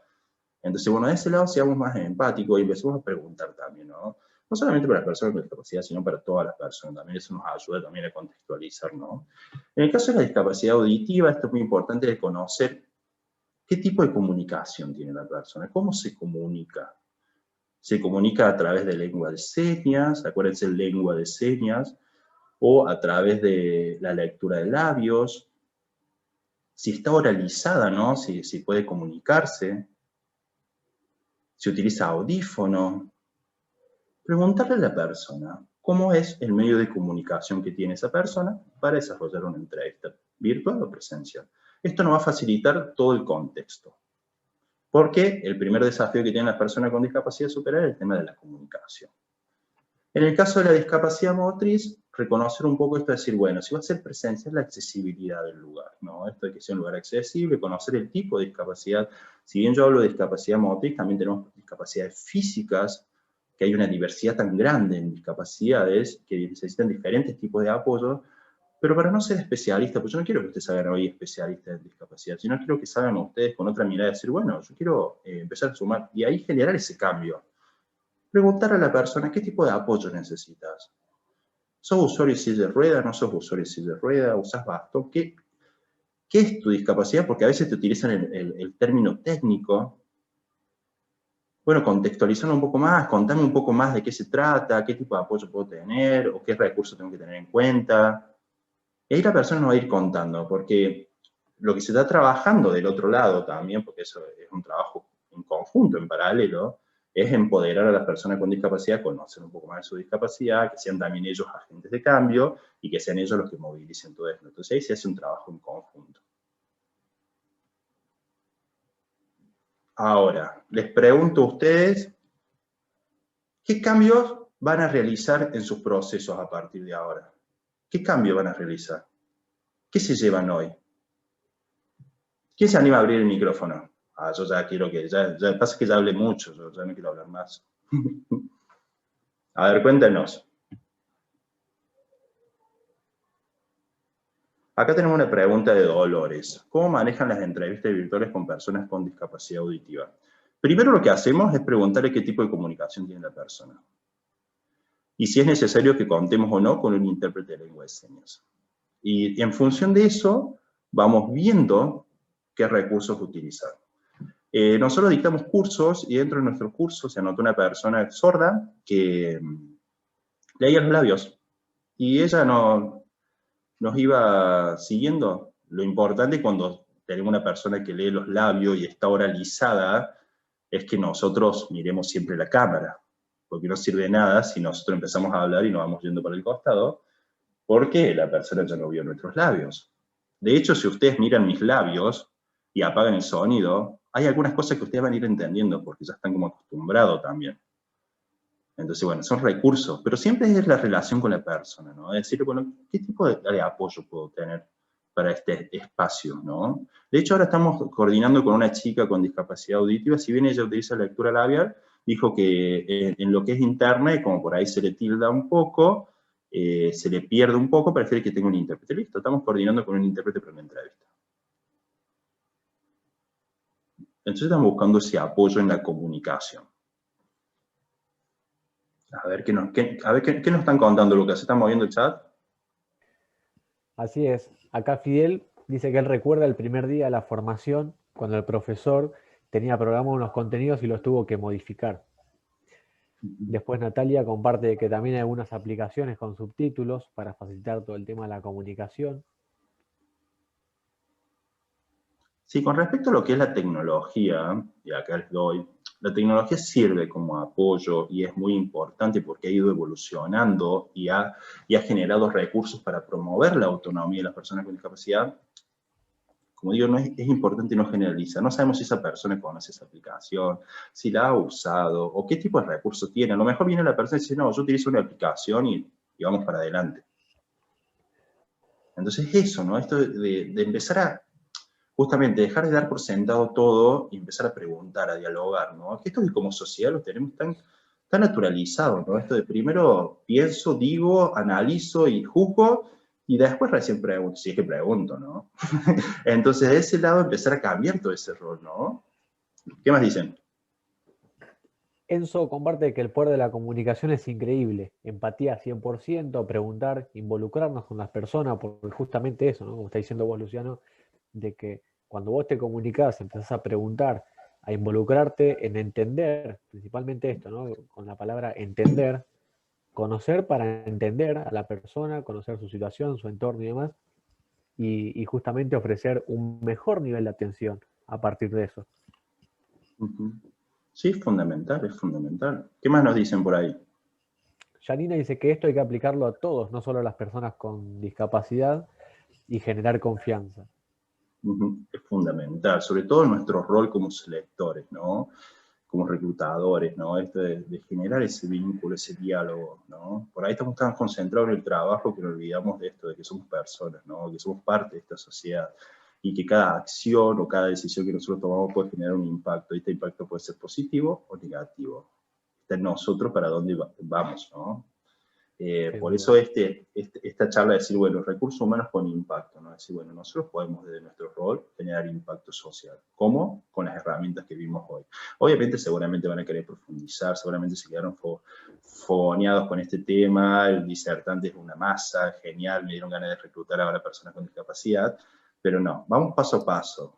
Entonces, bueno, de ese lado seamos más empáticos y empecemos a preguntar también, ¿no? No solamente para las personas con discapacidad, sino para todas las personas. También eso nos ayuda también a contextualizar, ¿no? En el caso de la discapacidad auditiva, esto es muy importante de conocer qué tipo de comunicación tiene la persona, cómo se comunica. Se comunica a través de lengua de señas, acuérdense, lengua de señas, o a través de la lectura de labios, si está oralizada, ¿no? Si puede comunicarse, si utiliza audífono. Preguntarle a la persona cómo es el medio de comunicación que tiene esa persona para desarrollar una entrevista, virtual o presencial. Esto nos va a facilitar todo el contexto. Porque el primer desafío que tienen las personas con discapacidad superar es el tema de la comunicación. En el caso de la discapacidad motriz, reconocer un poco esto de decir, bueno, si va a ser presencial, la accesibilidad del lugar, ¿no? Esto de que sea un lugar accesible, conocer el tipo de discapacidad. Si bien yo hablo de discapacidad motriz, también tenemos discapacidades físicas, que hay una diversidad tan grande en discapacidades que necesitan diferentes tipos de apoyo, pero para no ser especialista, pues yo no quiero que ustedes salgan hoy especialistas en discapacidad, sino quiero que salgan ustedes con otra mirada y decir, bueno, yo quiero empezar a sumar, y ahí generar ese cambio. Preguntar a la persona, ¿qué tipo de apoyo necesitas? ¿Sos usuario de silla de rueda? ¿No sos usuario de silla de rueda? ¿Usás bastón? ¿Qué es tu discapacidad? Porque a veces te utilizan el término técnico. Bueno, contextualizarlo un poco más, contame un poco más de qué se trata, qué tipo de apoyo puedo tener, o qué recursos tengo que tener en cuenta. Y ahí la persona nos va a ir contando, porque lo que se está trabajando del otro lado también, porque eso es un trabajo en conjunto, en paralelo, es empoderar a las personas con discapacidad, conocer un poco más de su discapacidad, que sean también ellos agentes de cambio y que sean ellos los que movilicen todo esto. Entonces ahí se hace un trabajo en conjunto. Ahora, les pregunto a ustedes, ¿qué cambios van a realizar en sus procesos a partir de ahora? ¿Qué cambios van a realizar? ¿Qué se llevan hoy? ¿Quién se anima a abrir el micrófono? Ah, yo ya quiero que, ya pasa que ya hablé mucho, yo ya no quiero hablar más. A ver, cuéntenos. Acá tenemos una pregunta de Dolores. ¿Cómo manejan las entrevistas virtuales con personas con discapacidad auditiva? Primero lo que hacemos es preguntarle qué tipo de comunicación tiene la persona. Y si es necesario que contemos o no con un intérprete de lengua de señas. Y en función de eso, vamos viendo qué recursos utilizar. Nosotros dictamos cursos y dentro de nuestros cursos se anotó una persona sorda que leía los labios. Y ella nos iba siguiendo. Lo importante cuando tenemos una persona que lee los labios y está oralizada es que nosotros miremos siempre la cámara, porque no sirve de nada si nosotros empezamos a hablar y nos vamos yendo para el costado, porque la persona ya no vio nuestros labios. De hecho, si ustedes miran mis labios y apagan el sonido, hay algunas cosas que ustedes van a ir entendiendo porque ya están como acostumbrados también. Entonces, bueno, son recursos, pero siempre es la relación con la persona, ¿no? Es decir, bueno, ¿qué tipo de apoyo puedo tener? para este espacio, ¿no? De hecho, ahora estamos coordinando con una chica con discapacidad auditiva, si bien ella utiliza lectura labial, dijo que en lo que es internet, como por ahí se le tilda un poco, se le pierde un poco, prefiere que tenga un intérprete. Listo, estamos coordinando con un intérprete para una entrevista. Entonces estamos buscando ese apoyo en la comunicación. A ver, ¿qué nos están contando, Lucas? ¿Se están moviendo el chat? Así es. Acá Fidel dice que él recuerda el primer día de la formación, cuando el profesor tenía programados unos contenidos y los tuvo que modificar. Después Natalia comparte que también hay algunas aplicaciones con subtítulos para facilitar todo el tema de la comunicación. Sí, con respecto a lo que es la tecnología, y acá les doy, la tecnología sirve como apoyo y es muy importante porque ha ido evolucionando y ha generado recursos para promover la autonomía de las personas con discapacidad. Como digo, es importante no generalizar. No sabemos si esa persona conoce esa aplicación, si la ha usado, o qué tipo de recursos tiene. A lo mejor viene la persona y dice, no, yo utilizo una aplicación y vamos para adelante. Entonces eso, ¿no? Esto de empezar a justamente dejar de dar por sentado todo y empezar a preguntar, a dialogar, ¿no? Que esto que como sociedad lo tenemos tan naturalizado, ¿no? Esto de primero pienso, digo, analizo y juzgo, y después recién pregunto, si es que pregunto, ¿no? Entonces, de ese lado, empezar a cambiar todo ese rol, ¿no? ¿Qué más dicen? Enzo comparte que el poder de la comunicación es increíble. Empatía 100%, preguntar, involucrarnos con las personas, porque justamente eso, ¿no? Como está diciendo vos, Luciano, de que cuando vos te comunicás, empezás a preguntar, a involucrarte en entender, principalmente esto, ¿no? Con la palabra entender, conocer para entender a la persona, conocer su situación, su entorno y demás, y justamente ofrecer un mejor nivel de atención a partir de eso. Sí, es fundamental, es fundamental. ¿Qué más nos dicen por ahí? Janina dice que esto hay que aplicarlo a todos, no solo a las personas con discapacidad, y generar confianza. Es fundamental, sobre todo en nuestro rol como selectores, ¿no? Como reclutadores, ¿no? Esto de generar ese vínculo, ese diálogo, ¿no? Por ahí estamos tan concentrados en el trabajo que nos olvidamos de esto, de que somos personas, ¿no? Que somos parte de esta sociedad y que cada acción o cada decisión que nosotros tomamos puede generar un impacto, y este impacto puede ser positivo o negativo. Está en nosotros para dónde vamos, ¿no? Por eso esta charla de decir, bueno, recursos humanos con impacto, ¿no? Decir, bueno, nosotros podemos desde nuestro rol generar impacto social. ¿Cómo? Con las herramientas que vimos hoy. Obviamente seguramente van a querer profundizar, seguramente se quedaron fogoneados con este tema, el disertante es una masa, genial, me dieron ganas de reclutar ahora personas con discapacidad, pero no, vamos paso a paso,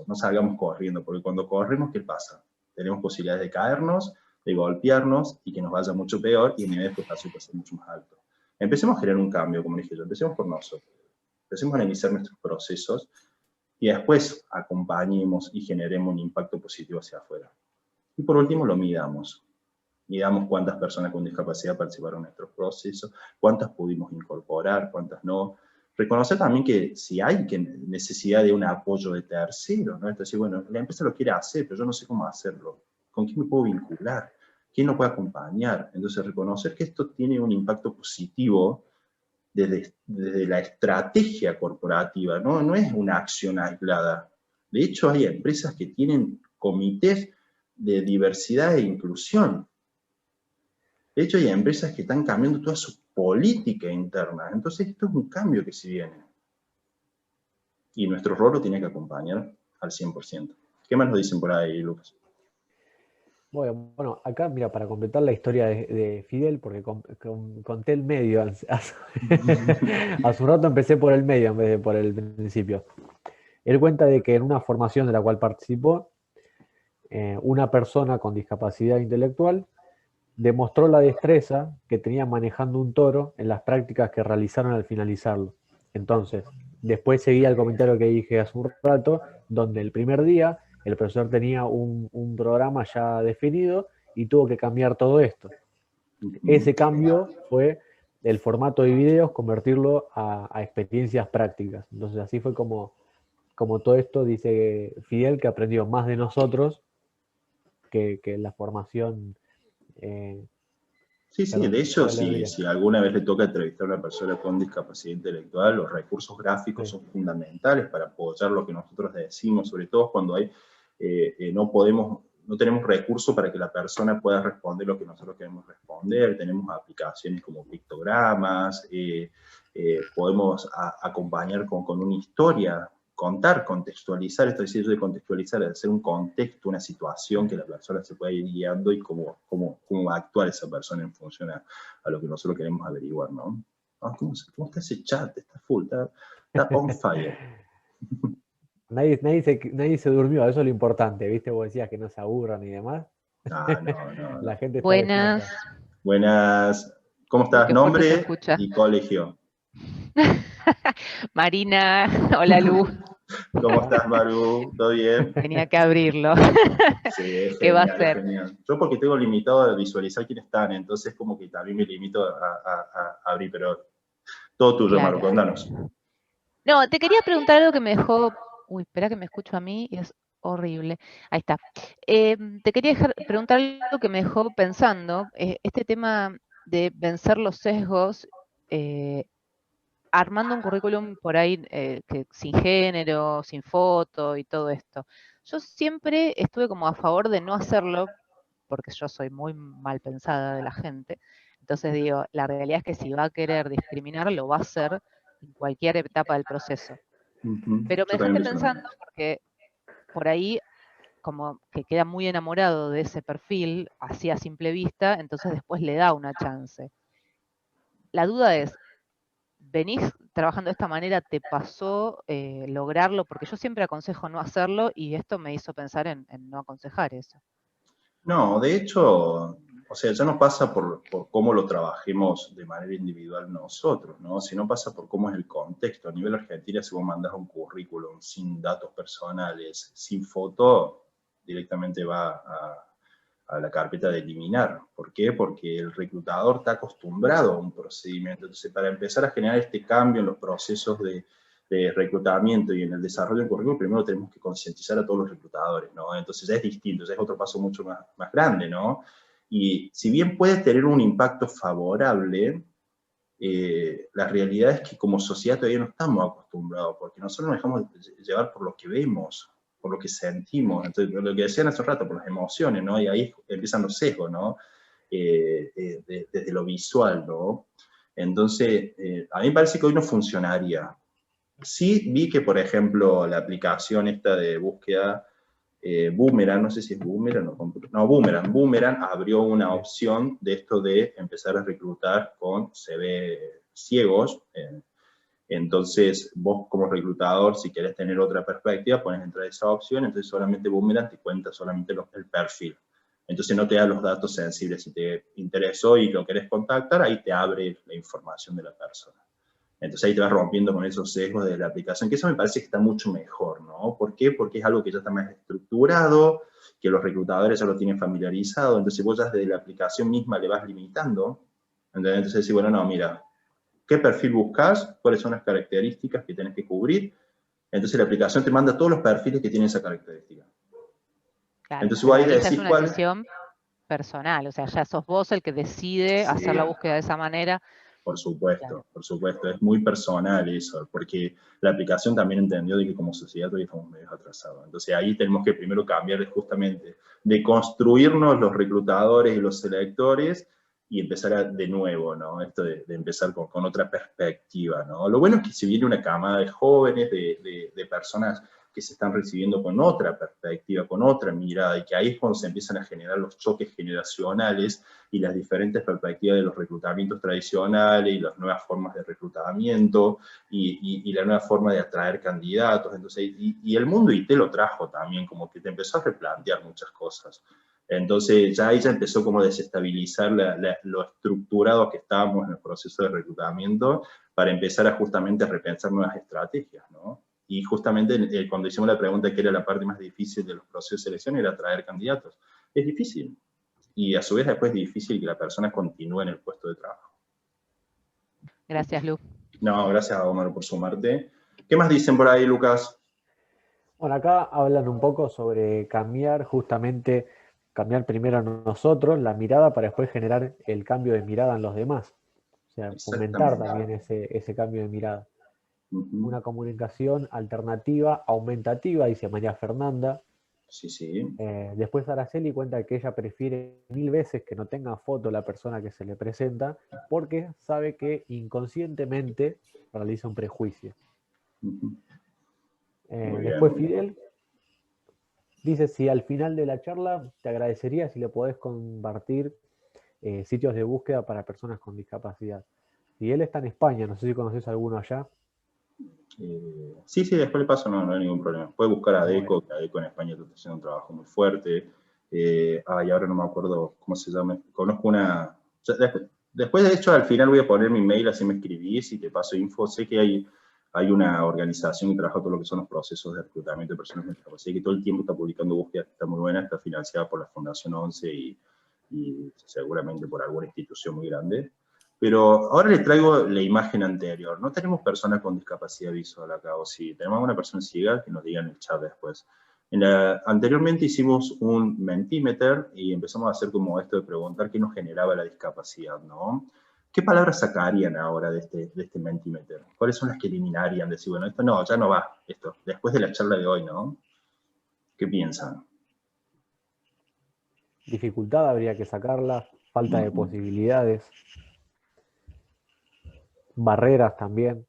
no salgamos corriendo, porque cuando corremos, ¿qué pasa? Tenemos posibilidades de caernos, de golpearnos y que nos vaya mucho peor y el nivel de frustración puede ser mucho más alto. Empecemos a generar un cambio, como dije yo, empecemos por nosotros. Empecemos a analizar nuestros procesos y después acompañemos y generemos un impacto positivo hacia afuera. Y por último, lo midamos. Midamos cuántas personas con discapacidad participaron en nuestros procesos, cuántas pudimos incorporar, cuántas no. Reconocer también que si hay necesidad de un apoyo de terceros, ¿no? Es decir, bueno, la empresa lo quiere hacer, pero yo no sé cómo hacerlo. ¿Con quién me puedo vincular? ¿Quién nos puede acompañar? Entonces, reconocer que esto tiene un impacto positivo desde la estrategia corporativa, ¿no? No es una acción aislada. De hecho, hay empresas que tienen comités de diversidad e inclusión. De hecho, hay empresas que están cambiando toda su política interna. Entonces, esto es un cambio que se viene. Y nuestro rol lo tiene que acompañar al 100%. ¿Qué más nos dicen por ahí, Lucas? Bueno, acá, mira, para completar la historia de Fidel, porque conté el medio, hace un rato empecé por el medio en vez de por el principio. Él cuenta de que en una formación de la cual participó, una persona con discapacidad intelectual demostró la destreza que tenía manejando un toro en las prácticas que realizaron al finalizarlo. Entonces, después seguía el comentario que dije hace un rato, donde el primer día el profesor tenía un programa ya definido y tuvo que cambiar todo esto. Ese cambio fue el formato de videos, convertirlo a experiencias prácticas. Entonces así fue como todo esto, dice Fidel, que aprendió más de nosotros que la formación Sí, sí, Perdón, de hecho, la alegría. si alguna vez le toca entrevistar a una persona con discapacidad intelectual, los recursos gráficos Sí, son fundamentales para apoyar lo que nosotros decimos, sobre todo cuando hay, no tenemos recursos para que la persona pueda responder lo que nosotros queremos responder. Tenemos aplicaciones como pictogramas, podemos acompañar con una historia, contar, contextualizar, esto es decir, de contextualizar, de hacer un contexto, una situación que la persona se pueda ir guiando y cómo va a actuar esa persona en función a lo que nosotros queremos averiguar, ¿no? Ah, ¿cómo está ese chat? Está full, está on fire. nadie se durmió, eso es lo importante, ¿viste? Vos decías que no se aburran y demás. Ah, no, no, La no. gente está Buenas. despierta. Buenas, ¿cómo Uy, estás? qué fuerte se Nombre escucha. y colegio. Marina, hola Lu. ¿Cómo estás, Maru? ¿Todo bien? Tenía que abrirlo. Sí, es ¿Qué va a genial, es ser? genial. Yo porque tengo limitado a visualizar quiénes están, entonces como que también me limito a abrir, pero todo tuyo, Maru, Claro. contanos. No, te quería preguntar algo que me dejó. Uy, espera que me escucho a mí y es horrible. Ahí está. Te quería preguntar algo que me dejó pensando. Este tema de vencer los sesgos, armando un currículum por ahí que sin género, sin foto y todo esto. Yo siempre estuve como a favor de no hacerlo, porque yo soy muy mal pensada de la gente. Entonces digo, la realidad es que si va a querer discriminar, lo va a hacer en cualquier etapa del proceso. Pero me Yo también dejaste pienso lo mismo. pensando porque por ahí como que queda muy enamorado de ese perfil, así a simple vista, entonces después le da una chance. La duda es, ¿venís trabajando de esta manera? ¿Te pasó lograrlo? Porque yo siempre aconsejo no hacerlo y esto me hizo pensar en no aconsejar eso. No, de hecho, o sea, ya no pasa por cómo lo trabajemos de manera individual nosotros, ¿no? Sino pasa por cómo es el contexto. A nivel argentino, si vos mandás un currículum sin datos personales, sin foto, directamente va a la carpeta de eliminar. ¿Por qué? Porque el reclutador está acostumbrado a un procedimiento. Entonces, para empezar a generar este cambio en los procesos de reclutamiento y en el desarrollo del currículum, primero tenemos que concientizar a todos los reclutadores, ¿no? Entonces ya es distinto, ya es otro paso mucho más grande, ¿no? Y si bien puede tener un impacto favorable, la realidad es que como sociedad todavía no estamos acostumbrados, porque nosotros nos dejamos llevar por lo que vemos, por lo que sentimos, entonces lo que decían hace rato, por las emociones, ¿no? Y ahí empiezan los sesgos, ¿no? Desde lo visual, ¿no? Entonces, a mí me parece que hoy no funcionaría. Sí vi que, por ejemplo, la aplicación esta de búsqueda, Boomerang, no sé si es Boomerang o no, Boomerang abrió una opción de esto de empezar a reclutar con CV ciegos. Entonces, vos como reclutador, si querés tener otra perspectiva, pones entrar esa opción, entonces solamente Boomerang te cuenta solamente el perfil. Entonces no te da los datos sensibles. Si te interesó y lo querés contactar, ahí te abre la información de la persona. Entonces ahí te vas rompiendo con esos sesgos de la aplicación, que eso me parece que está mucho mejor, ¿no? ¿Por qué? Porque es algo que ya está más estructurado, que los reclutadores ya lo tienen familiarizado, entonces vos ya desde la aplicación misma le vas limitando, ¿entendés? Entonces decís, bueno, no, mira, ¿qué perfil buscas? ¿Cuáles son las características que tenés que cubrir? Entonces la aplicación te manda todos los perfiles que tienen esa característica. Claro, Entonces vos pero ahí ahí ya es decís una cuál. decisión personal, o sea, ya sos vos el que decide hacer Sí, la búsqueda de esa manera. Claro. por supuesto, es muy personal eso, porque la aplicación también entendió de que como sociedad todavía estamos medio atrasados. Entonces ahí tenemos que primero cambiar justamente de construirnos los reclutadores y los selectores y empezar de nuevo, ¿no? Esto de empezar con otra perspectiva, ¿no? Lo bueno es que si viene una camada de jóvenes, de personas que se están recibiendo con otra perspectiva, con otra mirada, y que ahí es cuando se empiezan a generar los choques generacionales y las diferentes perspectivas de los reclutamientos tradicionales y las nuevas formas de reclutamiento y la nueva forma de atraer candidatos. Entonces, y el mundo IT lo trajo también, como que te empezó a replantear muchas cosas. Entonces ya ahí ya empezó como a desestabilizar lo estructurado que estábamos en el proceso de reclutamiento para empezar a justamente a repensar nuevas estrategias, ¿no? Y justamente cuando hicimos la pregunta que era la parte más difícil de los procesos de selección era atraer candidatos. Es difícil. Y a su vez después es difícil que la persona continúe en el puesto de trabajo. Gracias, Lu. No, gracias a Omar por sumarte. ¿Qué más dicen por ahí, Lucas? Bueno, acá hablan un poco sobre cambiar justamente cambiar primero en nosotros la mirada para después generar el cambio de mirada en los demás. O sea, fomentar también ese cambio de mirada. Una comunicación alternativa, aumentativa, dice María Fernanda. Sí, sí. Después Araceli cuenta que ella prefiere 1000 veces que no tenga foto la persona que se le presenta, porque sabe que inconscientemente realiza un prejuicio. Después Fidel dice, si al final de la charla te agradecería si le podés compartir sitios de búsqueda para personas con discapacidad. Fidel está en España, no sé si conoces alguno allá. Sí, después le paso, no hay ningún problema. Puede buscar a ADECO, que ADECO en España está haciendo un trabajo muy fuerte. Y ahora no me acuerdo cómo se llama. Conozco una... Después, de hecho, al final voy a poner mi mail, así me escribís y te paso info. Sé que hay una organización que trabaja todo lo que son los procesos de reclutamiento de personas con discapacidad, que todo el tiempo está publicando búsquedas, que está muy buena, está financiada por la Fundación 11 y seguramente por alguna institución muy grande. Pero ahora les traigo la imagen anterior. No tenemos personas con discapacidad visual acá, o sí. Tenemos una persona ciega, que nos diga en el chat después. Anteriormente hicimos un Mentimeter y empezamos a hacer como esto de preguntar qué nos generaba la discapacidad, ¿no? ¿Qué palabras sacarían ahora de este Mentimeter? ¿Cuáles son las que eliminarían? Decir, bueno, esto no, ya no va, esto, después de la charla de hoy, ¿no? ¿Qué piensan? Dificultad habría que sacarla, falta de posibilidades. Barreras también,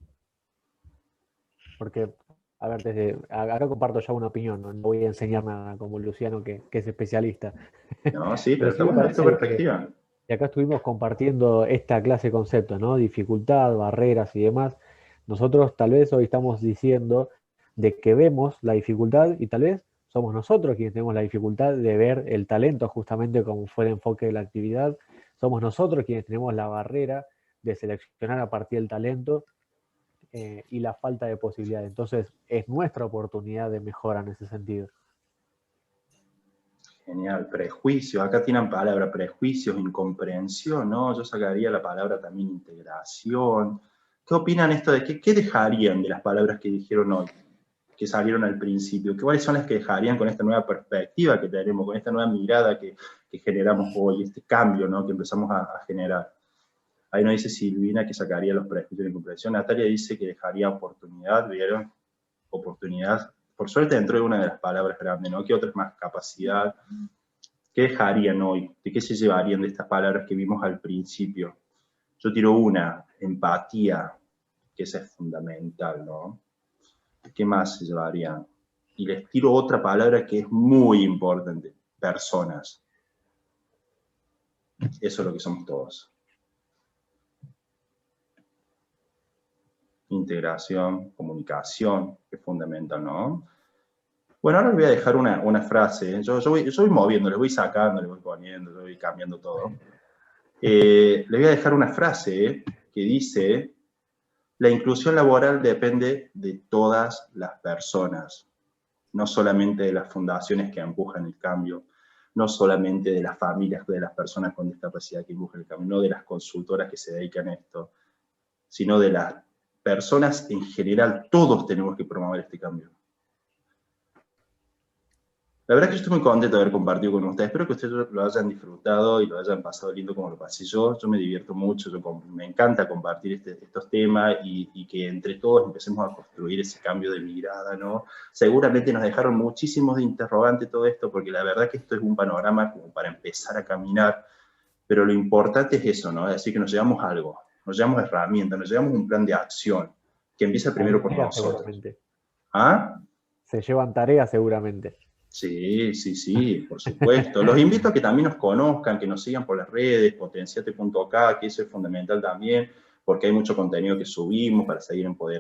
porque, a ver, acá comparto ya una opinión, no voy a enseñar nada como Luciano, que es especialista. No, sí, pero sí está buena esta perspectiva. Y acá estuvimos compartiendo esta clase de conceptos, ¿no? Dificultad, barreras y demás. Nosotros tal vez hoy estamos diciendo de que vemos la dificultad y tal vez somos nosotros quienes tenemos la dificultad de ver el talento, justamente como fue el enfoque de la actividad. Somos nosotros quienes tenemos la barrera de seleccionar a partir del talento y la falta de posibilidades. Entonces, es nuestra oportunidad de mejora en ese sentido. Genial, prejuicio. Acá tienen palabra prejuicios, incomprensión, ¿no? Yo sacaría la palabra también integración. ¿Qué opinan esto de qué dejarían de las palabras que dijeron hoy, que salieron al principio? ¿Cuáles son las que dejarían con esta nueva perspectiva que tenemos, con esta nueva mirada que generamos hoy, este cambio, ¿no? Que empezamos a generar? Ahí nos dice Silvina que sacaría los prejuicios de incomprensión. Natalia dice que dejaría oportunidad, ¿vieron? Oportunidad. Por suerte dentro de una de las palabras grandes, ¿no? ¿Qué otras más? Capacidad. ¿Qué dejarían hoy? ¿De qué se llevarían de estas palabras que vimos al principio? Yo tiro una, empatía, que esa es fundamental, ¿no? ¿Qué más se llevarían? Y les tiro otra palabra que es muy importante, personas. Eso es lo que somos todos. Integración, comunicación, que es fundamental, ¿no? Bueno, ahora les voy a dejar una frase. Yo voy moviendo, les voy sacando, les voy poniendo, les voy cambiando todo. Les voy a dejar una frase que dice: la inclusión laboral depende de todas las personas, no solamente de las fundaciones que empujan el cambio, no solamente de las familias, de las personas con discapacidad que empujan el cambio, no de las consultoras que se dedican a esto, sino de las personas en general. Todos tenemos que promover este cambio. La verdad es que yo estoy muy contento de haber compartido con ustedes. Espero que ustedes lo hayan disfrutado y lo hayan pasado lindo como lo pasé yo. Yo me divierto mucho, me encanta compartir estos temas y que entre todos empecemos a construir ese cambio de mirada, ¿no? Seguramente nos dejaron muchísimos de interrogantes todo esto, porque la verdad que esto es un panorama como para empezar a caminar, pero lo importante es eso, ¿no? Es decir, que nos llevamos algo, nos llevamos herramientas, nos llevamos un plan de acción, que empieza primero por nosotros. ¿Ah? Se llevan tareas seguramente. Sí, por supuesto. Los invito a que también nos conozcan, que nos sigan por las redes, potenciate.k, que eso es fundamental también, porque hay mucho contenido que subimos para seguir empoderando.